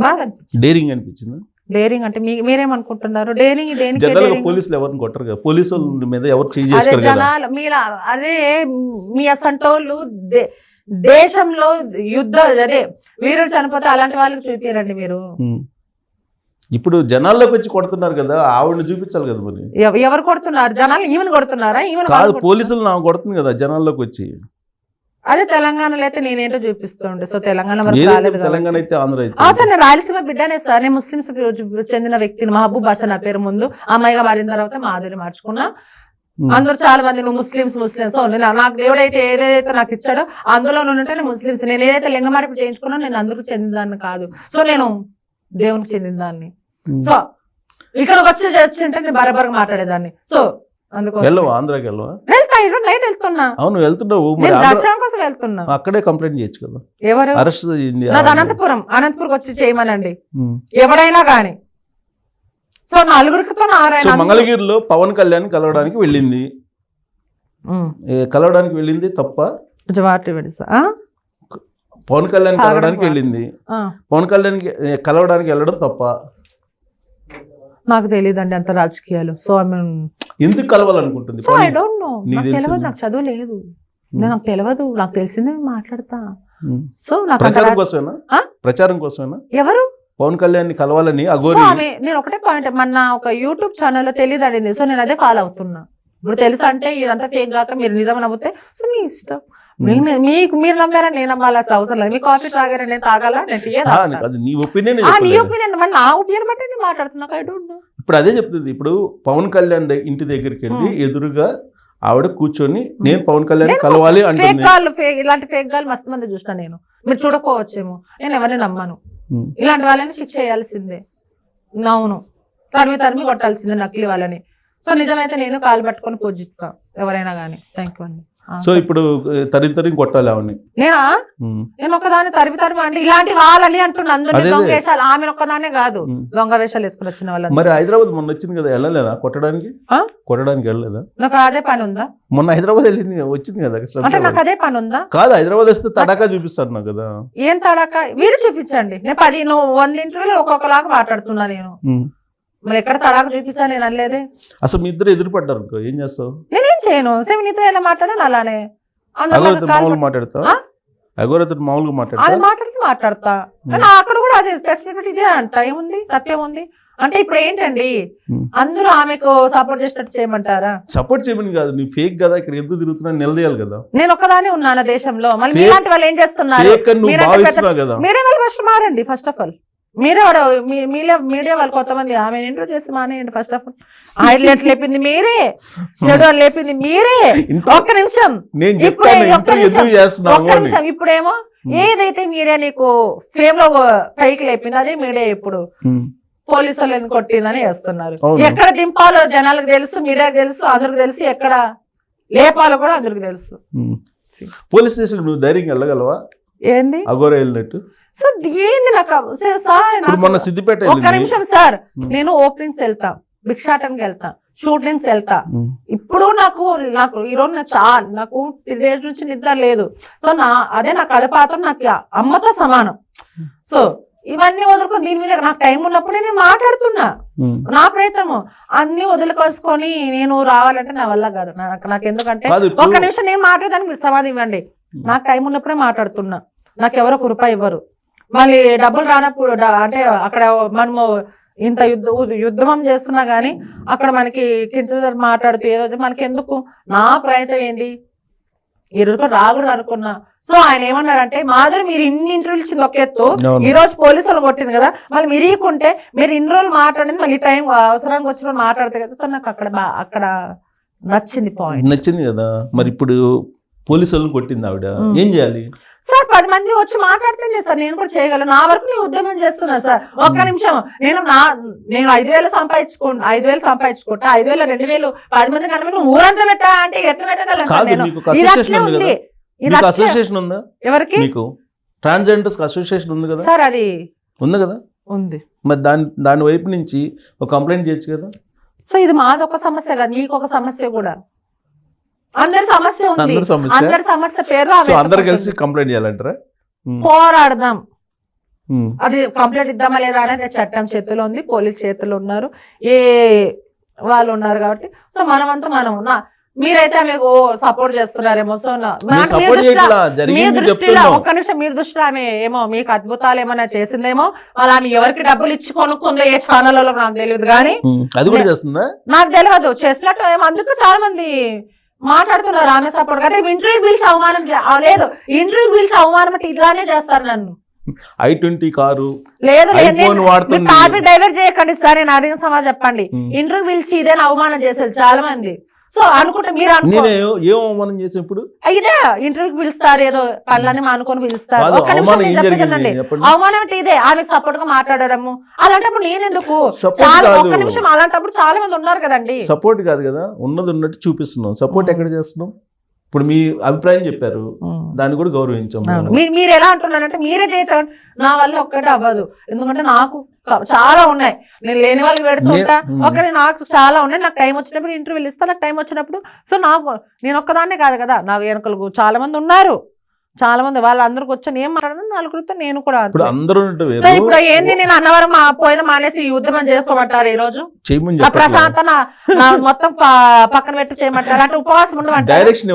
బాగా అనిపించింది. డేరింగ్ అనిపించింది. డేరింగ్ అంటే మీరేమనుకుంటున్నారు? డేరింగ్ జనరల్ గా పోలీసులు ఎవరిని కొట్టరు కదా, పోలీసుల మీద ఎవరు చేయి చేసుకోరు కదా. జనాలు అదే మీ అసంటోళ్ళు దేశంలో యుద్ధ అదే వీరుడు చనిపోతే అలాంటి వాళ్ళకి చూపించారండి మీరు. ఇప్పుడు జనాల్లోకి వచ్చి కొడుతున్నారు కదా, ఆవిడని చూపించాలి కదా. మరి ఎవరు కొడుతున్నారు? జనాలు ఈమెను కొడుతున్నారా? ఈమెను కాదు, పోలీసులు నాకు కొడుతుంది కదా జనాల్లోకి వచ్చి. అదే తెలంగాణలో అయితే నేనేంటో చూపిస్తుండే. సో తెలంగాణ తెలంగాణ అయితే ఆంధ్ర అయితే. సార్ నేను రాయలసీమ బిడ్డనే సార్. నేను ముస్లింస్ చెందిన వ్యక్తిని. మహబూబ్ బాషా నా పేరు. ముందు అమ్మాయిగా మారిన తర్వాత మాధురి మార్చుకున్నా. అందరూ చాలా మంది నువ్వు ముస్లింస్ నాకు దేవుడైతే ఏదైతే నాకు ఇచ్చాడో అందులో నుండి ముస్లింస్. నేను ఏదైతే లింగమార్పు చేయించుకున్నా నేను అందరికి చెందినదాన్ని కాదు. సో నేను దేవునికి చెందిన దాన్ని. సో ఇక్కడ వచ్చింటే నేను బరబరగా మాట్లాడేదాన్ని. సో అందుకోసం ఆంధ్రాకి వెళ్ళవా? నైట్ వెళ్తున్నా. అవును వెళ్తున్నావు, దర్శనం కోసం వెళ్తున్నా. అక్కడే కంప్లైంట్ చేయొచ్చు కదా. ఎవరు? అరెస్ట్ అనంతపురం వచ్చి చేయమనండి ఎవరైనా కానీ. సో నలుగురితో మంగళగిరిలో పవన్ కళ్యాణ్ కలవడానికి వెళ్ళింది. తప్ప? పవన్ కళ్యాణ్ కలవడానికి వెళ్ళింది. పవన్ కళ్యాణ్ కలవడానికి వెళ్ళడం తప్ప? నాకు తెలియదండి అంత రాజకీయాలు. సో ఎందుకు కలవాలనుకుంటుంది? I don't know. నాకు చదువు లేదు, నాకు తెలియదు. నాకు తెలిసిందే మాట్లాడతా. సో ప్రచారం కోసమేనా? ఎవరు పవన్ కళ్యాణ్ కలవాలని అఘోరి? నేను ఒకటే పాయింట్, మన ఒక యూట్యూబ్ ఛానల్లో తెలియదండి. సో నేను అదే ఫాలో అవుతున్నా. ఇప్పుడు తెలుసు అంటే ఇదంతా ఫేక్ కాక మీరు నిజం నమ్మితే సో మీ ఇష్టం. మీకు మీరు నమ్మారని నేను నమ్మాల్సిన అవసరం లేదు. మీ కాఫీ తాగారని నేను తాగాల? నీ ఒపీనియన్. నా ఒపీనియన్ బట్టి నేను మాట్లాడుతున్నా. I don't know. ఇప్పుడు అదే చెప్తుంది. ఇప్పుడు పవన్ కళ్యాణ్ ఇంటి దగ్గరికి వెళ్ళి ఎదురుగా ఆవిడ కూర్చొని నేను పవన్ కళ్యాణ్ కలవాలి అంటే ఇలాంటి ఫేక్ గాలు మస్తు మంది చూసినా. నేను మీరు చూడకపోవచ్చేమో, నేను ఎవరిని నమ్మను. ఇలాంటి వాళ్ళని శిక్ష చేయాల్సిందే. అవును, తరిమి కొట్టాల్సిందే నకిలీ వాళ్ళని. సో నిజమైతే నేను కాలు పట్టుకొని పూజిస్తా ఎవరైనా కానీ. థ్యాంక్ యూ అండి. సో ఇప్పుడు తరిమి కొట్టాలి ఆవిడని. నేను ఒకదాన్ని తరిమి అంటే ఇలాంటి వాళ్ళని అంటున్నా. అందరినీ దొంగ వేషాలు, ఆమె ఒక్కదానే కాదు దొంగ వేషాలు వేసుకుని వచ్చిన వాళ్ళు. మరి హైదరాబాద్ మొన్న వచ్చింది కదా, వెళ్ళలేదా కొట్టడానికి? వెళ్ళలేదా? నాకు అదే పని ఉందా? మొన్న హైదరాబాద్ వచ్చింది కదా. అంటే నాకు అదే పని ఉందా? కాదు, హైదరాబాద్ వస్తే తడాకా చూపిస్తాను నాకు కదా. ఏం తడాకా? మీరు చూపించండి. నేను 100 ఇంటర్వ్యూలో ఒక్కొక్కలాగా మాట్లాడుతున్నా. నేను మరి ఎక్కడ తడాక చూపిస్తాను నేను అనలేదే. అసలు మీ ఇద్దరు ఎదురుపడ్డారు, ఏం చేస్తావు? నేనేం చేయను. నీతో ఎలా మాట్లాడాను అలానే మాట్లాడతా. మామూలుగా మాట్లాడతా. అక్కడ కూడా అదే స్పెసిఫిక్ ఇదే అంట. ఏముంది, తప్పేముంది అంటే? ఇప్పుడు ఏంటండి అందరూ ఆమెకు సపోర్ట్ చేసినట్టు చేయమంటారా? సపోర్ట్ చేయమని కాదు, నీ ఫేక్ కదా, ఇక్కడ ఎందుకు తిరుగుతున్నా నిలదీయాలి కదా. నేను ఒక్కదానే ఉన్నాను దేశంలో. మళ్ళీ మీలాంటి వాళ్ళు ఏం చేస్తున్నారు? మీడియా వాళ్ళు ఫస్ట్ మారండి. ఫస్ట్ ఆఫ్ ఆల్ మీడియా వాళ్ళు కొంతమంది ఆమె ఇంటర్వ్యూ చేసి మానేయండి. ఫస్ట్ ఆఫ్ ఆల్ హైలైట్ లేపింది మీరే, చెడు అని లేపింది మీరే. ఒక్క నిమిషం, ఇప్పుడేమో ఏదైతే మీడియా నీకు ఫేమ్ లో పైకి లేపింది అదే మీడియా ఇప్పుడు పోలీసు వాళ్ళని కొట్టిందని వేస్తున్నారు. అవును. ఎక్కడ దింపాలో జనాలకు తెలుసు, మీడియాకు తెలుసు, అందరికి తెలుసు, ఎక్కడ లేపాలో కూడా అందరికి తెలుసు. పోలీస్ స్టేషన్ నువ్వు ధైర్యంగా వెళ్ళగలవా? ఏంది అఘోర వెళ్ళినట్టు? సో ఏంది నాకు సార్, ఇప్పుడు మొన్న సిద్దిపేట ఒక్క వెళ్ళింది. నిమిషం సార్, నేను ఓపెనింగ్స్ వెళ్తా, భిక్షాటనకి వెళ్తా, షూటింగ్స్ వెళ్తా. ఇప్పుడు నాకు ఈ రోజు నాకు 3 days నుంచి నిద్ర లేదు. సో అదే నా కడపాత్రం నాకు అమ్మతో సమానం. సో ఇవన్నీ వదులుకొని దీని మీద నాకు టైం ఉన్నప్పుడు నేను మాట్లాడుతున్నా. నా ప్రయత్నము అన్ని వదులుకోసుకొని నేను రావాలంటే నా వల్ల కాదు. నాకు ఎందుకంటే ఒక్క నిమిషం నేను మాట్లాడదానికి మీరు సమాధి ఇవ్వండి. నాకు టైం ఉన్నప్పుడే మాట్లాడుతున్నా. నాకు ఎవరో ఒక రూపాయి ఇవ్వరు. మళ్ళీ డబ్బులు రానప్పుడు అంటే అక్కడ మనము ఇంత యుద్ధం చేస్తున్నా గానీ అక్కడ మనకి కింద మాట్లాడుతూ ఏదో మనకి ఎందుకు? నా ప్రయత్నం ఏంది, ఈ రోజు రాకూడదు అనుకున్నా. సో ఆయన ఏమన్నారంటే, మాధురి మీరు ఇన్ని ఇంటర్వ్యూలు ఇచ్చింది ఒక ఎత్తు, ఈ రోజు పోలీసు వాళ్ళు కొట్టింది కదా, మళ్ళీ మీరు ఇవ్వకుంటే మీరు ఇన్ని రోజులు మాట్లాడింది మళ్ళీ టైం అవసరానికి వచ్చిన మాట్లాడితే కదా. సో నాకు అక్కడ నచ్చింది పాయింట్. నచ్చింది కదా. మరి ఇప్పుడు పోలీసు వాళ్ళని కొట్టింది ఆవిడ, ఏం చేయాలి సార్? 10 మంది వచ్చి మాట్లాడితేనే సార్ నేను కూడా చేయగలను. నా వరకు నేను ఉద్యమం చేస్తున్నా సార్. ఒక్క నిమిషం, నేను 5,000 సంపాదించుకుంటా, 5,000, 2,000, 10 మంది కనుక ఊరంతా పెట్టా అంటే ఎట్లా పెట్టగలను? అసోసియేషన్ ఉందా ఎవరికి? మీకు ట్రాన్స్జెండర్స్ అసోసియేషన్ ఉంది కదా సార్? అది ఉంది కదా, ఉంది. మరి దాని వైపు నుంచి ఒక కంప్లైంట్ చేయొచ్చు కదా. సో ఇది మాది ఒక సమస్య కదా, మీకు ఒక సమస్య కూడా, అందరి సమస్య ఉంది. అందరి సమస్య పేరు అందరు కలిసి కంప్లైంట్ చేయాలంటారా? పోరాడదాం. అది కంప్లైంట్ ఇద్దామా లేదా అనేది చట్టం చేతిలో ఉంది, పోలీస్ చేతిలో ఉన్నారు, ఏ వాళ్ళు ఉన్నారు కాబట్టి. సో మనమంతా మనం మీరైతే మీకు సపోర్ట్ చేస్తున్నారేమో. సో ఒక్క నిమిషం, మీరు దృష్టిలో ఆమె ఏమో మీకు అద్భుతాలు ఏమైనా చేసిందేమో, మళ్ళీ ఆమె ఎవరికి డబ్బులు ఇచ్చి కొనుక్కుందో ఏ ఛానల్లో నాకు తెలియదు కానీ, నాకు తెలియదు చేసినట్టు ఏమో. అందుకు చాలా మంది మాట్లాడుతున్నారు ఆమె సపోర్ట్ కదా. ఇంటర్వ్యూ పిలిచి అవమానం లేదు, ఇంటర్వ్యూ పిలిచి అవమానం అంటే ఇట్లానే చేస్తారు నన్ను. i20 కారు లేదు టాపిక్ డైవర్ట్ చేయకండి సార్. నేను అడిగిన సమాజం చెప్పండి. ఇంటర్వ్యూ పిలిచి ఇదే అవమానం చేసేది చాలా మంది. సో అనుకుంటే మీరు ఏం అవమానం చేసి ఇప్పుడు ఇదే ఇంటర్వ్యూకి పిలుస్తారు, ఏదో పనులని మానుకొని పిలుస్తారు. అవమానం అంటే ఇదే, ఆమెకు సపోర్ట్ గా మాట్లాడము. అలాంటప్పుడు నేనెందుకు? ఒక్క నిమిషం, అలాంటప్పుడు చాలా మంది ఉన్నారు కదండి. సపోర్ట్ కాదు కదా, ఉన్నది ఉన్నట్టు చూపిస్తున్నాం. సపోర్ట్ ఎక్కడ చేస్తున్నాం? ఇప్పుడు మీ అభిప్రాయం చెప్పారు, దాన్ని కూడా గౌరవించాం. మీరు ఎలా అంటున్నారంటే మీరే చేయొచ్చు, నా వల్ల ఒక్కటే అవ్వదు. ఎందుకంటే నాకు చాలా ఉన్నాయి, నేను లేని వాళ్ళకి పెడుతుంటా. ఒకరి నాకు చాలా ఉన్నాయి. నాకు టైం వచ్చినప్పుడు ఇంటర్వ్యూలు ఇస్తా, నాకు టైం వచ్చినప్పుడు. సో నేను ఒక్కదాన్నే కాదు కదా, నాకు వెనకలు చాలా మంది ఉన్నారు. చాలా మంది వాళ్ళందరికి వచ్చాను ఏం మాట్లాడదు నలుగురితో. నేను కూడా ఇప్పుడు ఏంది, నేను అన్నవరం పోయిన మానేసి ఉద్యమం చేసుకోమంటారు ఈ రోజు? ప్రశాంత మొత్తం పక్కన పెట్టి చేయమంటారు అంటే ఉపవాసం ఉండమంటారు. డైరెక్షన్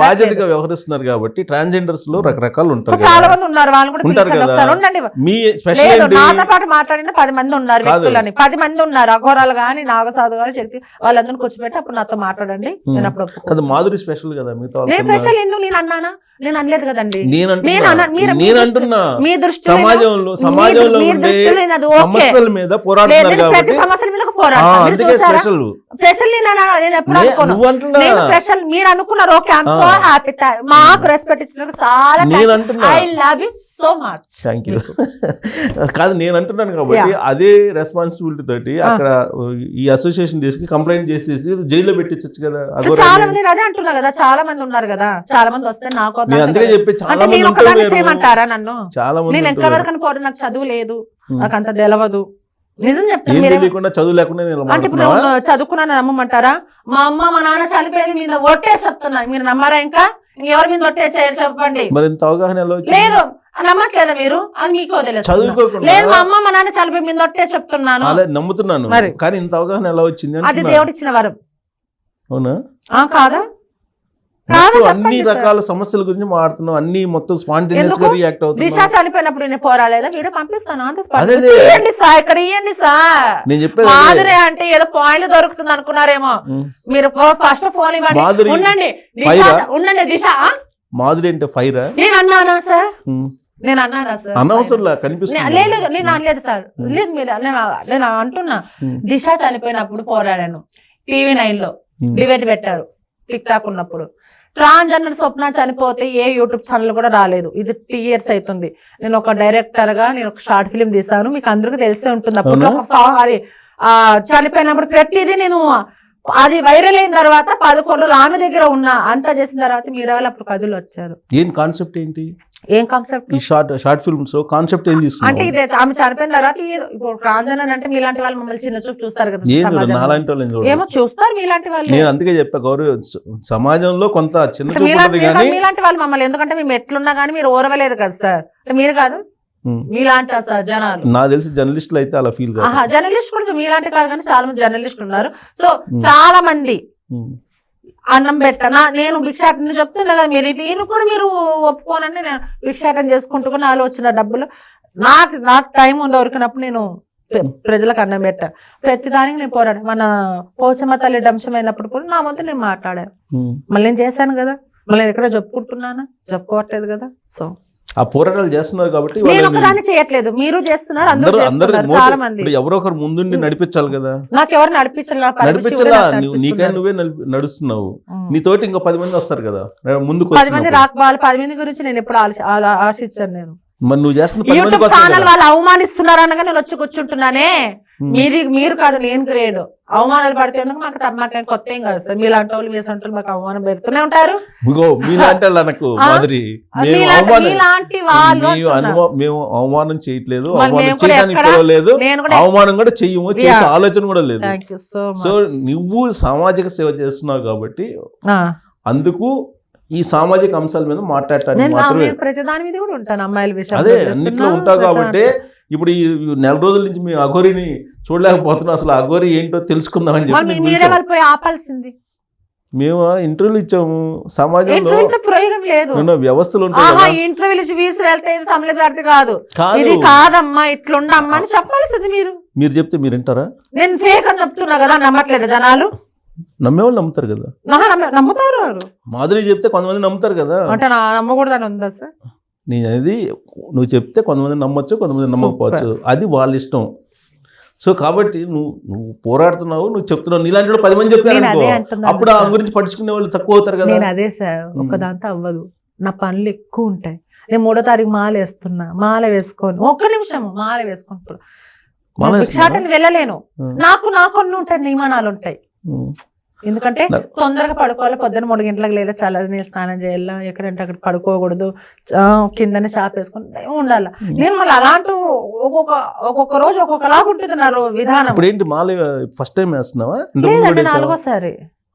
బాధ్యతగా వ్యవహరిస్తున్నారు కాబట్టి ట్రాన్స్జెండర్స్ లో రకరకాలు ఉంటారు, చాలా మంది ఉన్నారు. వాళ్ళు కూడా ఉండండి. నాతో పాటు మాట్లాడిన 10 మంది ఉన్నారు వ్యక్తులని, 10 మంది ఉన్నారు. అఘోరాలు గాని, నాగసాధు గాని, శక్తి, వాళ్ళందరినీ కూర్చోబెట్టి అప్పుడు నాతో మాట్లాడండి. నేను అప్పుడు మాధురి స్పెషల్ కదా, నేను స్పెషల్ ఎందుకు నేను అన్నానా? నేను అనలేదు కదండి. మీ దృష్టిలో సమాజంలో సమస్యల మీద పోరాడుతున్నారు కాబట్టి సమస్యల మీద పోరాడుతున్నారు. స్పెషల్ నేను ఎప్పుడు అనుకోను. నేను స్పెషల్ మీరు అనుకున్నారు. Okay, I'm so happy. మాకు రెస్పెక్ట్ ఇచ్చినందుకు చాలా I love you so much. Thank you. కాదు, నేను అంటున్నాను కాబట్టి అదే రెస్పాన్సిబిలిటీ తోటి అక్కడ ఈ అసోసియేషన్ తీసుకు కంప్లైంట్ చేసేసి జైల్లో పెట్టించచ్చు కదా. చాలా మంది అదే అంటున్నా కదా, చాలా మంది ఉన్నారు కదా, చాలా మంది వస్తే నాకు చేయమంటారా నన్ను? నేను ఎంతవరకు కోరు, నాకు చదువు లేదు, నాకు అంత తెలవదు. నిజం చెప్తాను. చదువు లేకుండా అంటే ఇప్పుడు చదువుకున్నాను నమ్మమంటారా? మా అమ్మ మా నాన్న చనిపోయేది మీద ఒట్టేసి చెప్తున్నా, మీరు నమ్మారా? ఇంకా ఎవరి మీద ఒట్టే చెప్పండి. లేదు నమ్మట్లేదా మీరు? అది మీకు వదిలేదు. లేదు, మా అమ్మ మా నాన్న చనిపోయి మీద ఒట్టే చెప్తున్నాను, నమ్ముతున్నాను. కానీ ఇంత అవగాహన ఎలా వచ్చింది? అది దేవుడు ఇచ్చిన వరం. అవునా కాదా? అన్ని రకాల సమస్యల గురించి మాట్లాడుతున్నాం, అన్ని మొత్తం స్పాంటేనియస్ గా రియాక్ట్ అవుతుంది. దిశ చనిపోయినప్పుడు నేను పోరాలేదా? వీడియో పంపిస్తాను. ఇవ్వండి సార్, ఇక్కడ ఇవ్వండి సార్. నేను చెప్పేది మాధురి అంటే ఏదో పాయింట్ దొరుకుతుంది అనుకున్నారేమో మీరు. ఫస్ట్ ఫోన్ ఇవ్వండి. ఉండండి దిశ. మాధురి అంటే ఫైరా? నేను అన్నానా సార్? నేను అన్నానా సార్? అనవసరంలా కనిపిస్తుంది. లేదు, నేను అనలేదు సార్. లేదు, మీరు నేను అంటున్నా. దిశ చనిపోయినప్పుడు పోరాడాను. TV9 లో డిబేట్ పెట్టారు, టిక్ టాక్ ఉన్నప్పుడు. ట్రాన్స్జెండర్ స్వప్న చనిపోతే ఏ యూట్యూబ్ ఛానల్ కూడా రాలేదు. ఇది 3 years అవుతుంది. నేను ఒక డైరెక్టర్ గా నేను ఒక షార్ట్ ఫిల్మ్ తీసాను, మీకు అందరికీ తెలిసే ఉంటుంది. అప్పుడు ఒక సాంగ్ అది చనిపోయినప్పుడు ప్రతిదీ నేను అది వైరల్ అయిన తర్వాత 11 రోజులు ఆమె దగ్గర ఉన్నా, అంతా చేసిన తర్వాత మీడియా వాళ్ళు అప్పుడు కథలు వచ్చారు. ఏం కాన్సెప్ట్ ఏంటి? ఏం కాన్సెప్ట్? ఈ షార్ట్ ఫిల్మ్స్ కాన్సెప్ట్ ఏం తీసుకున్నావు? అంటే ఇది ఆమె చనిపోయిన తర్వాత ఇప్పుడు ట్రాన్స్జెండర్ అంటే మీలాంటి వాళ్ళు మమ్మల్ని చిన్న చూపు చూస్తారు కదా సమాజంలో. ఏమో చూస్తారు మీలాంటి వాళ్ళు. నేను అందుకే చెప్పా గౌరవ సమాజంలో కొంత చిన్న చూపు ఉంటుంది కానీ మీలాంటి వాళ్ళు మమ్మల్ని, ఎందుకంటే మేము ఎట్లున్నా కానీ మీరు ఓరవలేదు కదా సార్, మీరు కాదు మీలాంటి జనాలు. నాకు తెలిసి జర్నలిస్టులు అయితే అలా ఫీల్ కాదు. జర్నలిస్ట్ కూడా మీలాంటి కాదు కానీ చాలా మంది జర్నలిస్టులు ఉన్నారు. సో చాలా మంది అన్నం పెట్టనా నేను భిక్షాటన చెప్తున్నా కదా, మీరు దీన్ని కూడా మీరు ఒప్పుకోనండి. నేను భిక్షాటన చేసుకుంటూ నాలో వచ్చిన డబ్బులు నాకు టైం ఉంది దొరికినప్పుడు నేను ప్రజలకు అన్నం పెట్టా. ప్రతిదానికి నేను పోరాడు. మన పోచమ్మ తల్లి డంశమైనప్పుడు కూడా నా వంతు నేను మాట్లాడాను. మళ్ళీ నేను చేశాను కదా, మళ్ళీ నేను ఎక్కడ చెప్పుకుంటున్నానా? చెప్పుకోవట్లేదు కదా. సో ఆ పోరాటాలు చేస్తున్నారు కాబట్టి నేను ఒకదాన్ని చేయట్లేదు, మీరు చేస్తున్నారు, అందరూ చాలా మంది. ఎవరో ఒకరు ముందుండి నడిపించాలి కదా. నాకు ఎవరు నడిపించాలా? నీకైనా నువ్వే నడుస్తున్నావు, నీతోటి ఇంకా 10 మంది వస్తారు కదా ముందుకు. 10 మంది రాకపోవాలి. 10 మంది గురించి నేను ఎప్పుడు ఆశించాను. నేను మరి నువ్వు చేస్తున్న యూట్యూబ్ ఛానల్ వాళ్ళు అవమానిస్తున్నారు అనగా నేను వచ్చి కూర్చుంటున్నానే. మీరు కాదు, నేను గ్రేడ్. అవమానాలు పడితే మాకు కొత్త ఏం కాదు సార్. మీలాంటి వాళ్ళు మీ సొంటలు మాకు అవమానం పెడుతూనే ఉంటారు. మేము అవమానం చేయట్లేదు, అవమానం కూడా చెయ్యము, చేసే ఆలోచన కూడా లేదు. సో నువ్వు సామాజిక సేవ చేస్తున్నావు కాబట్టి అందుకు ఈ సామాజిక అంశాల మీద మాట్లాడటానికి మాత్రమే. ప్రతిదాని మీద కూడా ఉంటాను, అమ్మాయిల విషయం అదే అన్నిట్లో ఉంటావు కాబట్టి ఇప్పుడు ఈ 4 రోజుల నుంచి మీ అఘోరిని చూడలేకపోతున్నాం. అసలు అఘోరి ఏంటో తెలుసుకుందామని చెప్పి ఆపాల్సింది. మేము ఇంటర్వ్యూలు ఇచ్చాము. సమాజంలో ప్రయోగం లేదు, వ్యవస్థలు ఇంటర్వ్యూలు వీసి వెళ్తే తమిళ భారతి కాదు, ఇది కాదమ్మా ఇట్లుండమ్మా అని చెప్పాల్సింది. మీరు చెప్తే మీరు వింటారా? నేను ఫేక్ అని చెప్తున్నా కదా, నమ్మట్లేదు జనాలు. నమ్మేవాళ్ళు నమ్ముతారు కదా. నమ్ముతారు. మాధురి చెప్తే కొంతమంది నమ్ముతారు కదా. అంటే నమ్మకూడదని ఉందా సార్? నేను అనేది నువ్వు చెప్తే కొంతమంది నమ్మొచ్చు, కొంతమంది నమ్మకపోవచ్చు, అది వాళ్ళ ఇష్టం. సో కాబట్టి నువ్వు పోరాడుతున్నావు, నువ్వు చెప్తున్నావు, నీలాంటి 10 మంది చెప్తారు అప్పుడు ఆ గురించి పట్టించుకునే వాళ్ళు తక్కువ అవుతారు కదా. నేను అదే సార్, ఒకదాంతో అవ్వదు. నా పనులు ఎక్కువ ఉంటాయి. నేను 3వ తారీఖు మాల వేస్తున్నా, మాల వేసుకొని ఒక్క నిమిషం మాల వేసుకుంటున్నా, వెళ్ళలేను. నాకు కొన్ని ఉంటాయి, నియమానాలు ఉంటాయి. ఎందుకంటే తొందరగా పడుకోవాలి, పొద్దున్న 3 గంటలకు లేదా చల్లని స్నానం చేయాలా, ఎక్కడంటే అక్కడ పడుకోకూడదు, కిందనే షాప్ వేసుకుని ఉండాలి. నేను మళ్ళీ అలాంటి ఒక్కొక్క రోజు ఒక్కొక్కలాగా ఉంటుంది నా విధానం. ఇప్పుడు ఏంటి మాల ఫస్ట్ టైం వేస్తున్నావా? 4వసారి.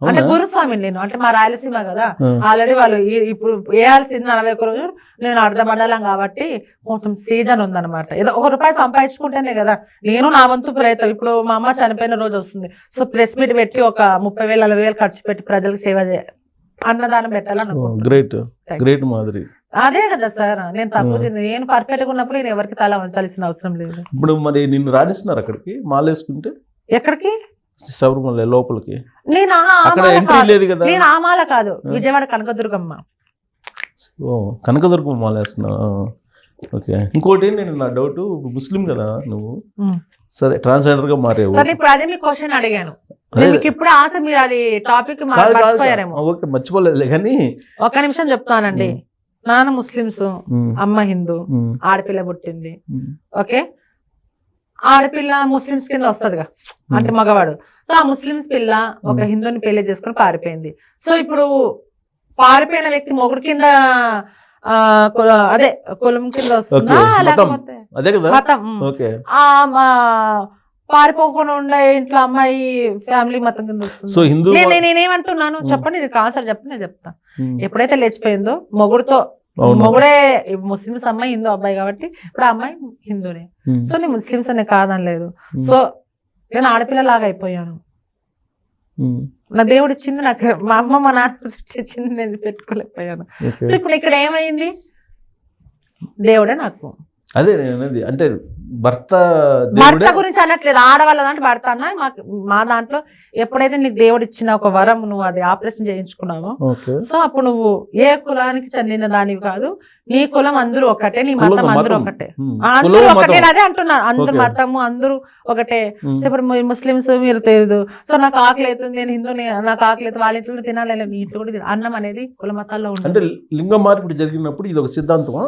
అంటే గురుస్వామి నేను, అంటే మా రాయలసీమ కదా, ఆల్రెడీ వాళ్ళు ఇప్పుడు వేయాల్సింది 41 రోజులు. నేను అర్ధమండలం కాబట్టి కొంచెం సీజన్ ఉందన్నమాట. ఏదో ₹1 సంపాదించుకుంటేనే కదా నేను నా వంతు ప్రయత్నం. ఇప్పుడు మా అమ్మ చనిపోయిన రోజు వస్తుంది. సో ప్రెస్ మీట్ పెట్టి ఒక 30,000-40,000 ఖర్చు పెట్టి ప్రజలకు సేవ చేయాలి, అన్నదానం పెట్టాలని. అదే కదా సార్, నేను తప్పు నేను పర్ఫెక్ట్ గా ఉన్నప్పుడు నేను ఎవరికి తల వంచాల్సిన అవసరం లేదు. ఇప్పుడు మరి నిన్ను రాణిస్తున్నారు అక్కడికి మాలేసుకుంటే? ఎక్కడికి? శబరిమల లోపలికి. నేను ఆ మాల కాదు, విజయవాడ కనకదుర్గమ్మ. కనకదుర్గమ్మ మాల వేస్తున్నావు. ఓకే. ఇంకోటి నేను నా డౌట్, ముస్లిం కదా నువ్వు, సరే ట్రాన్స్జెండర్ గా మారేవు. ఇప్పుడు అదే మీ క్వశ్చన్ అడిగాను, ఇప్పుడు ఆశ మీరు అది టాపిక్ మర్చిపోయారేమో. ఓకే, మర్చిపోలేదు కానీ ఒక్క నిమిషం చెప్తానండి. నాన్న ముస్లిమ్స్, అమ్మ హిందూ, ఆడపిల్ల పుట్టింది. ఓకే, ఆడపిల్ల ముస్లిమ్స్ కింద వస్తుందిగా, అంటే మగవాడు. సో ఆ ముస్లిమ్స్ పిల్ల ఒక హిందూని పెళ్లి చేసుకుని పారిపోయింది. సో ఇప్పుడు పారిపోయిన వ్యక్తి మొగుడు కింద అదే కులం కింద వస్తుందా, లేకపోతే పారిపోకుండా ఉండే ఇంట్లో అమ్మాయి ఫ్యామిలీ మొత్తం కింద వస్తుంది? నేనేమంటున్నాను చెప్పండి, నేను కాన్సర్ చెప్పండి, నేను చెప్తా. ఎప్పుడైతే లేచిపోయిందో మొగుడే ముస్లిమ్స్ అమ్మాయి హిందూ అబ్బాయి కాబట్టి ఇప్పుడు అమ్మాయి హిందూనే. సో నేను ముస్లిమ్స్ అనే కాదని లేదు. సో నేను ఆడపిల్లలాగా అయిపోయాను. నా దేవుడు ఇచ్చింది నాకు, మా అమ్మ మా నాన్న ఇచ్చింది, నేను పెట్టుకోలేకపోయాను. సో ఇప్పుడు ఇక్కడ ఏమైంది, దేవుడే నాకు అదే నేను అనేది. అంటే భర్త భర్త దేవుడే. గురించి అనట్లేదు, ఆడవాళ్ళ దాంట్లో భర్త అన్న. మా దాంట్లో ఎప్పుడైతే నీకు దేవుడు ఇచ్చిన ఒక వరం, నువ్వు అది ఆపరేషన్ చేయించుకున్నావో, ఓకే. సో అప్పుడు నువ్వు ఏ కులానికి చెందిన దానివి కాదు, నీ కులం అందరూ ఒకటే, నీ మతం అందరూ ఒకటే, అందరూ ఒకటే. అదే అంటున్నాను, అందరు మతము అందరూ ఒకటే. సో ఇప్పుడు ముస్లిమ్స్ మీరు తెలియదు, సో నాకు ఆకలి అవుతుంది, నేను హిందూని, నాకు ఆకలి అవుతుంది, వాళ్ళ ఇంట్లో తినాలి, నీ ఇంట్లో కూడా అన్నం అనేది కుల మతాల్లో అంటే ఉంటుంది. లింగ మార్పిడి జరిగినప్పుడు ఇది ఒక సిద్ధాంతమా?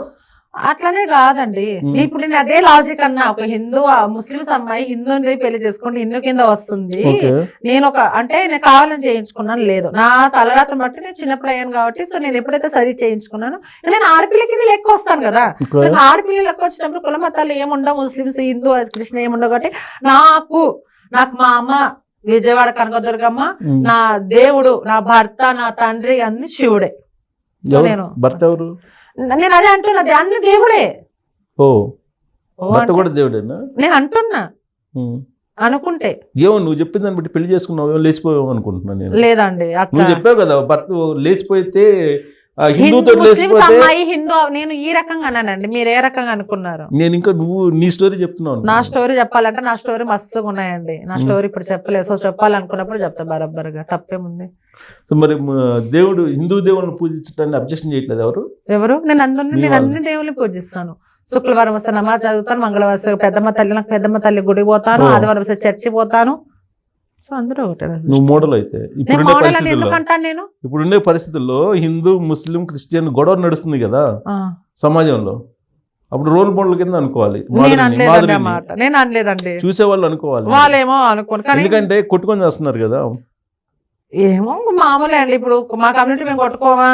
అట్లనే కాదండి. ఇప్పుడు నేను అదే లాజిక్ అన్నా, ఒక హిందూ ముస్లిమ్స్ అమ్మాయి హిందూని పెళ్లి చేసుకుంటే హిందూ కింద వస్తుంది. నేను నేను కావాలని చేయించుకున్నాను, లేదు నా తలరాత బట్టి నేను చిన్నప్పుడు అయ్యాను కాబట్టి, సో నేను ఎప్పుడైతే సరి చేయించుకున్నాను, నేను ఆడపిల్ల కింద లెక్క వస్తాను కదా. ఆడపిల్ల లెక్క వచ్చినప్పుడు కుల మతాలు ఏముండవు, ముస్లిమ్స్ హిందూ కృష్ణ ఏముండవు కాబట్టి నాకు మా అమ్మ విజయవాడ కనకదుర్గమ్మ, నా దేవుడు, నా భర్త, నా తండ్రి అన్ని శివుడే. సో భర్త ఎవరు? నేను అదే అంటున్నది, అన్ని దేవుడే. భర్త కూడా దేవుడేనా? నేను అంటున్నా అనుకుంటే. ఏమో నువ్వు చెప్పిన దాన్ని బట్టి పెళ్లి చేసుకున్నావు, లేచిపోయావు అనుకుంటున్నాను నేను. లేదండి, నువ్వు చెప్పావు కదా భర్త లేచిపోతే హిందూ నేను ఈ రకంగా అన్నానండి, మీరు ఏ రకంగా అనుకున్నారు? నేను ఇంకా నువ్వు నీ స్టోరీ చెప్తున్నావు. నా స్టోరీ చెప్పాలంటే నా స్టోరీ మస్తుగా ఉన్నాయండి. నా స్టోరీ ఇప్పుడు చెప్పలేదు, సో చెప్పాలనుకున్నప్పుడు చెప్తా బరబ్బర్గా, తప్పేముంది. సో మరి దేవుడు హిందూ దేవుడిని పూజించడానికి అబ్జెక్షన్ చేయట్లేదు ఎవరు? నేను అన్ని దేవుళ్ళని పూజిస్తాను. శుక్రవారం వస్తే నమాజ్ చదువుతాను, మంగళవారం వస్తే నాకు పెద్దమ్మ తల్లి గుడి పోతాను, ఆదివారం వస్తే చర్చి పోతాను. సో అందరూ ఒకటే. నువ్వు మోడల్ అయితే నేను ఇప్పుడుండే పరిస్థితుల్లో హిందూ ముస్లిం క్రిస్టియన్ గొడవ నడుస్తుంది కదా సమాజంలో, అప్పుడు రోల్ మోడల్ కింద అనుకోవాలి. నేను అనలేదండి, చూసేవాళ్ళు అనుకోవాలి, వాళ్ళేమో అనుకోను. ఎందుకంటే కొట్టుకొని చేస్తున్నారు కదా. ఏమో మామూలే అండి, ఇప్పుడు మా కమ్యూనిటీ మేము కొట్టుకోవా,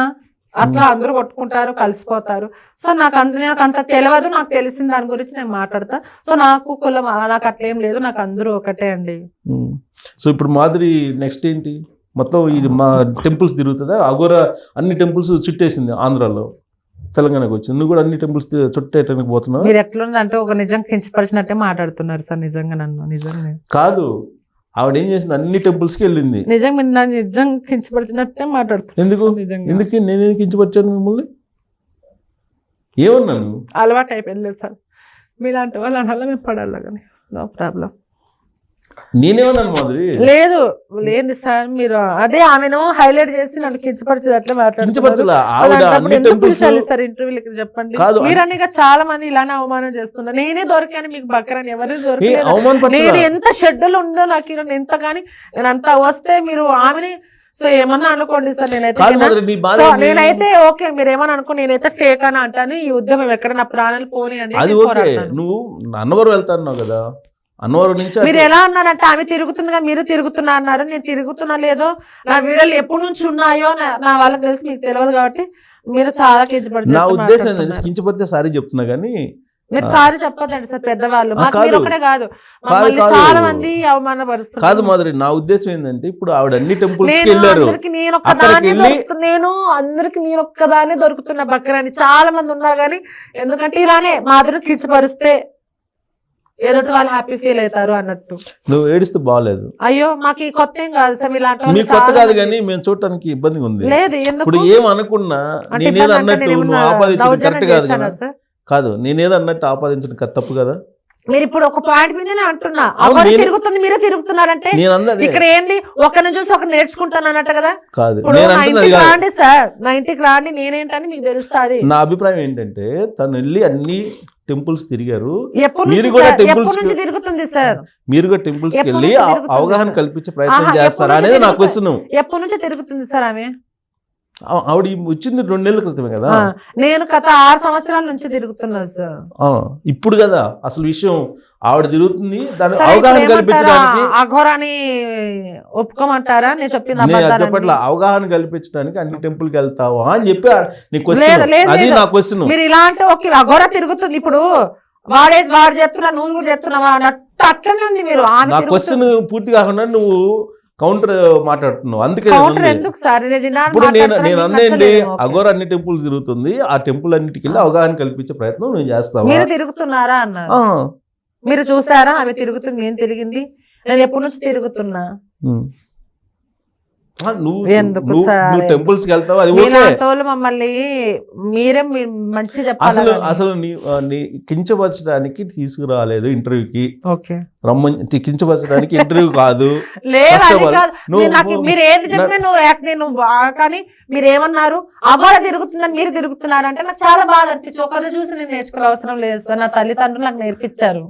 అట్లా అందరూ కొట్టుకుంటారు, కలిసిపోతారు. సో నాకు అంత తెలియదు, నాకు తెలిసిన దాని గురించి నేను మాట్లాడతా. సో నాకు కులం నాకు అట్లేం లేదు, నాకు అందరూ ఒకటే అండి. సో ఇప్పుడు మాదిరి నెక్స్ట్ ఏంటి? మొత్తం ఇది మా టెంపుల్స్ తిరుగుతుందా? అఘోరా అన్ని టెంపుల్స్ చుట్టేసింది ఆంధ్రాలో, తెలంగాణకు వచ్చింది. నువ్వు కూడా అన్ని టెంపుల్స్ చుట్టేయడానికి పోతున్నావు. మీరు ఎట్లుందంటే ఒక నిజం కించపరిచినట్టే మాట్లాడుతున్నారు సార్. నిజంగా నన్ను నిజంగా కాదు, ఆవిడ ఏం చేసింది, అన్ని టెంపుల్స్ కి వెళ్ళింది. నిజం కించపరిచినట్టే మాట్లాడుతున్నారు. ఎందుకు నేను కించపరిచాను మిమ్మల్ని? ఏమన్నాను? అలవాటు అయిపోయింది సార్, మీలాంటి వాళ్ళు అనాల మేము పడాలి కానీ నో ప్రాబ్లం. నేనేమన్నాను మాదిరి? లేదు సార్, మీరు అదే ఆమెను హైలైట్ చేసి నన్ను కించపరిచేది అట్లా మాట్లాడుతున్నారు. సార్ ఇంటర్వ్యూలకి చెప్పండి. మీరని చాలా మంది ఇలానే అవమానం చేస్తున్నారు. నేనే దొరికాను మీకు బకరాని, ఎవరు దొరకలేదు. నేను ఎంత షెడ్యూల్ ఉందో నాకు ఎంత, కానీ నేను అంతా వస్తే మీరు ఆమెని సో ఏమన్నా అనుకోండి సార్. నేనైతే ఓకే, మీరు ఏమన్నా అనుకో, నేనైతే ఫేక్ అని అంటాను. ఈ ఉద్యమం ఎక్కడ నా ప్రాణాలు పోనీ అని. నువ్వు అన్నవరం వెళ్తాను కదా, అన్నవరం నుంచి మీరు ఎలా అన్నారంటే ఆమె తిరుగుతుందిగా, మీరు తిరుగుతున్నా అన్నారు. నేను తిరుగుతున్నా లేదో, నా వీడియోలు ఎప్పటి నుంచి ఉన్నాయో నా వాళ్ళకి తెలిసి మీకు తెలియదు కాబట్టి మీరు చాలా కించపడి. నా ఉద్దేశం కించపడితే సారీ చెప్తున్నా కానీ మీరు సారీ చెప్పదండి సార్. పెద్దవాళ్ళు మీరు ఒకటే కాదు, చాలా మంది అవమానపరుస్తారు. కాదు మాదిరి, నా ఉద్దేశం ఏంటంటే ఇప్పుడు ఆవిడ అన్ని టెంపుల్స్ కి వెళ్ళారు. నేను అందరికి నేను ఒక్కదాన్ని దొరుకుతున్నా బక్కరాని. చాలా మంది ఉన్నారు కానీ ఎందుకంటే ఇలానే మాదిరి కించపరిస్తే ఎదుటి వాళ్ళు హ్యాపీ ఫీల్ అవుతారు అన్నట్టు. నువ్వు ఏడిస్తే బాగాలేదు. అయ్యో మాకు కొత్త ఏం కాదు సార్, ఇలాంటి మీకు కొత్త కాదు కానీ మేము చూడటానికి ఇబ్బందిగా ఉంది. లేదు ఇప్పుడు ఏమనుకున్నా నేనేదో అన్నట్టు నువ్వు ఆపాదించడం కరెక్ట్ కాదు కదా. కాదు, నేనేదో అన్నట్టు ఆపాదించడం తప్పు కదా. మీరు ఇప్పుడు ఒక పాయింట్ మీదనే అంటున్నా, తిరుగుతుంది మీరే తిరుగుతున్నారంటే ఇక్కడ ఏంది, ఒకరిని చూసి ఒకరు నేర్చుకుంటాను అన్నట్టు కదా. కాదు, రాండి సార్, నా ఇంటికి రాండి, నేనేంటని మీకు తెలుస్తుంది. నా అభిప్రాయం ఏంటంటే తను వెళ్ళి అన్ని టెంపుల్స్ తిరిగారు, మీరు కూడా టెంపుల్స్ తిరుగుతుంది సార్, మీరు కూడా టెంపుల్స్ కి వెళ్ళి అవగాహన కల్పించే ప్రయత్నం చేస్తారా అనేది నా క్వశ్చన్. ఎప్పటి నుంచి తిరుగుతుంది సార్ ఆమె? ఆవిడ వచ్చింది 2 నెలల క్రితమే కదా. నేను గత 6 సంవత్సరాల నుంచి తిరుగుతున్నా సార్. ఇప్పుడు కదా అసలు విషయం, ఆవిడ తిరుగుతుంది, దాని అవగాహన కల్పించడానికి. అఘోరాని ఒప్పుకోమంటారా? నేను చెప్పిన అవగాహన కల్పించడానికి అన్ని టెంపుల్ కి వెళ్తావా అని చెప్పి అది నా క్వశ్చన్. మీరు ఇలాంటి ఒక అఘోరా తిరుగుతుంది, ఇప్పుడు వాడు చెప్తున్నా నువ్వు కూడా చెప్తున్నావా అన్నట్టు అట్లనే ఉంది. మీరు నా క్వశ్చన్ పూర్తి కాకుండా నువ్వు కౌంటర్ మాట్లాడుతున్నావు, అందుకే ఇప్పుడు నేను అందేంటి, అఘోర అన్ని టెంపుల్ తిరుగుతుంది, ఆ టెంపుల్ అన్నిటికి వెళ్ళి అవగాహన కల్పించే ప్రయత్నం నేను చేస్తాను. మీరు తిరుగుతున్నారా అన్నారు, మీరు చూసారా ఆమె తిరుగుతుంది, ఏం తిరిగింది? నేను ఎప్పటి నుంచి తిరుగుతున్నా. నువ్వు ఎందుకు నువ్వు సార్? నువ్వు టెంపుల్స్ కి వెళ్తావు అది ఓకే. మీలాంటి వాళ్ళు మమ్మల్ని మీరు మంచి అసలు చెప్పాలి. అసలు నీ కించపరచడానికి తీసుకురాలేదు ఇంటర్వ్యూకి, ఓకే రమ్మని కించపరచడానికి ఇంటర్వ్యూ కాదు. లేదు First of అది all, కాదు. నువ్వు- మీరు ఏది చెప్పినా నేను కానీ మీరు ఏమన్నారు అగోర తిరుగుతుందని మీరు తిరుగుతున్నారు అంటే నాకు చాలా బాధ అనిపించి ఒకరిని చూసి నేను నేర్చుకోవాల్సిన అవసరం లేదు సార్. నా తల్లిదండ్రులు నాకు నేర్పించారు.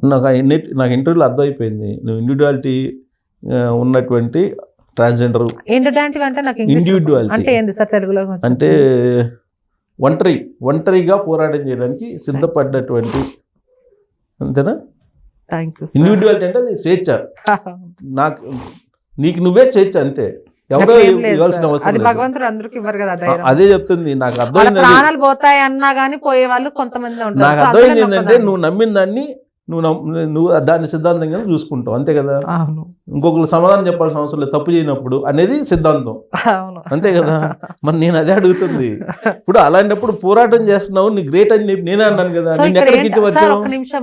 నాకు ఇంటర్వ్యూలో అర్థమైపోయింది నువ్వు ఇండివిజువాలిటీ ఉన్నటువంటి ట్రాన్స్జెండర్. ఇండివిడ్యువాలిటీ అంటే నాకు ఇంగ్లీష్ ఇండివిజువాలిటీ అంటే ఏంది సార్ తెలుగులో కొంచెం? అంటే ఒంటరిగా పోరాటం చేయడానికి సిద్ధపడ్డటువంటి, అంతేనా? థ్యాంక్ యూ ఇండివిజువాలిటీ అంటే అది స్వేచ్ఛ. నీకు నువ్వే స్వేచ్ఛ, అంతే. ఎవరో ఇవ్వాల్సిన అవసరం అది లేదు. భగవంతుడు అందరికి ఇవ్వరు కదా ధైర్యం. అదే చెప్తుంది. నాకు వాళ్ళ అర్థమైంది అది. ప్రాణాలు పోతాయి అన్నా గానీ పోయే వాళ్ళు కొంతమంది ఉంటారు. నాకు సో అర్థమైంది అందులో ఏంటంటే ఒకదాన్ని. నువ్వు నమ్మిన దాన్ని నువ్వు దాన్ని సిద్ధాంతంగా చూసుకుంటావు, అంతే కదా. అవును ఇంకొకరు సమాధానం చెప్పాల్సిన అవసరం లేదు తప్పు చేయనప్పుడు అనేది సిద్ధాంతం, అవును అంతే కదా. మరి నేను అదే అడుగుతుంది. ఇప్పుడు అలాంటప్పుడు పోరాటం చేస్తున్నావు, నీ గ్రేట్ అని నేనే అన్నాను కదా. సో నేను ఇక్కడ ఎక్కడికి ఏంటి- సార్, వచ్చావు? ఒక్క నిమిషం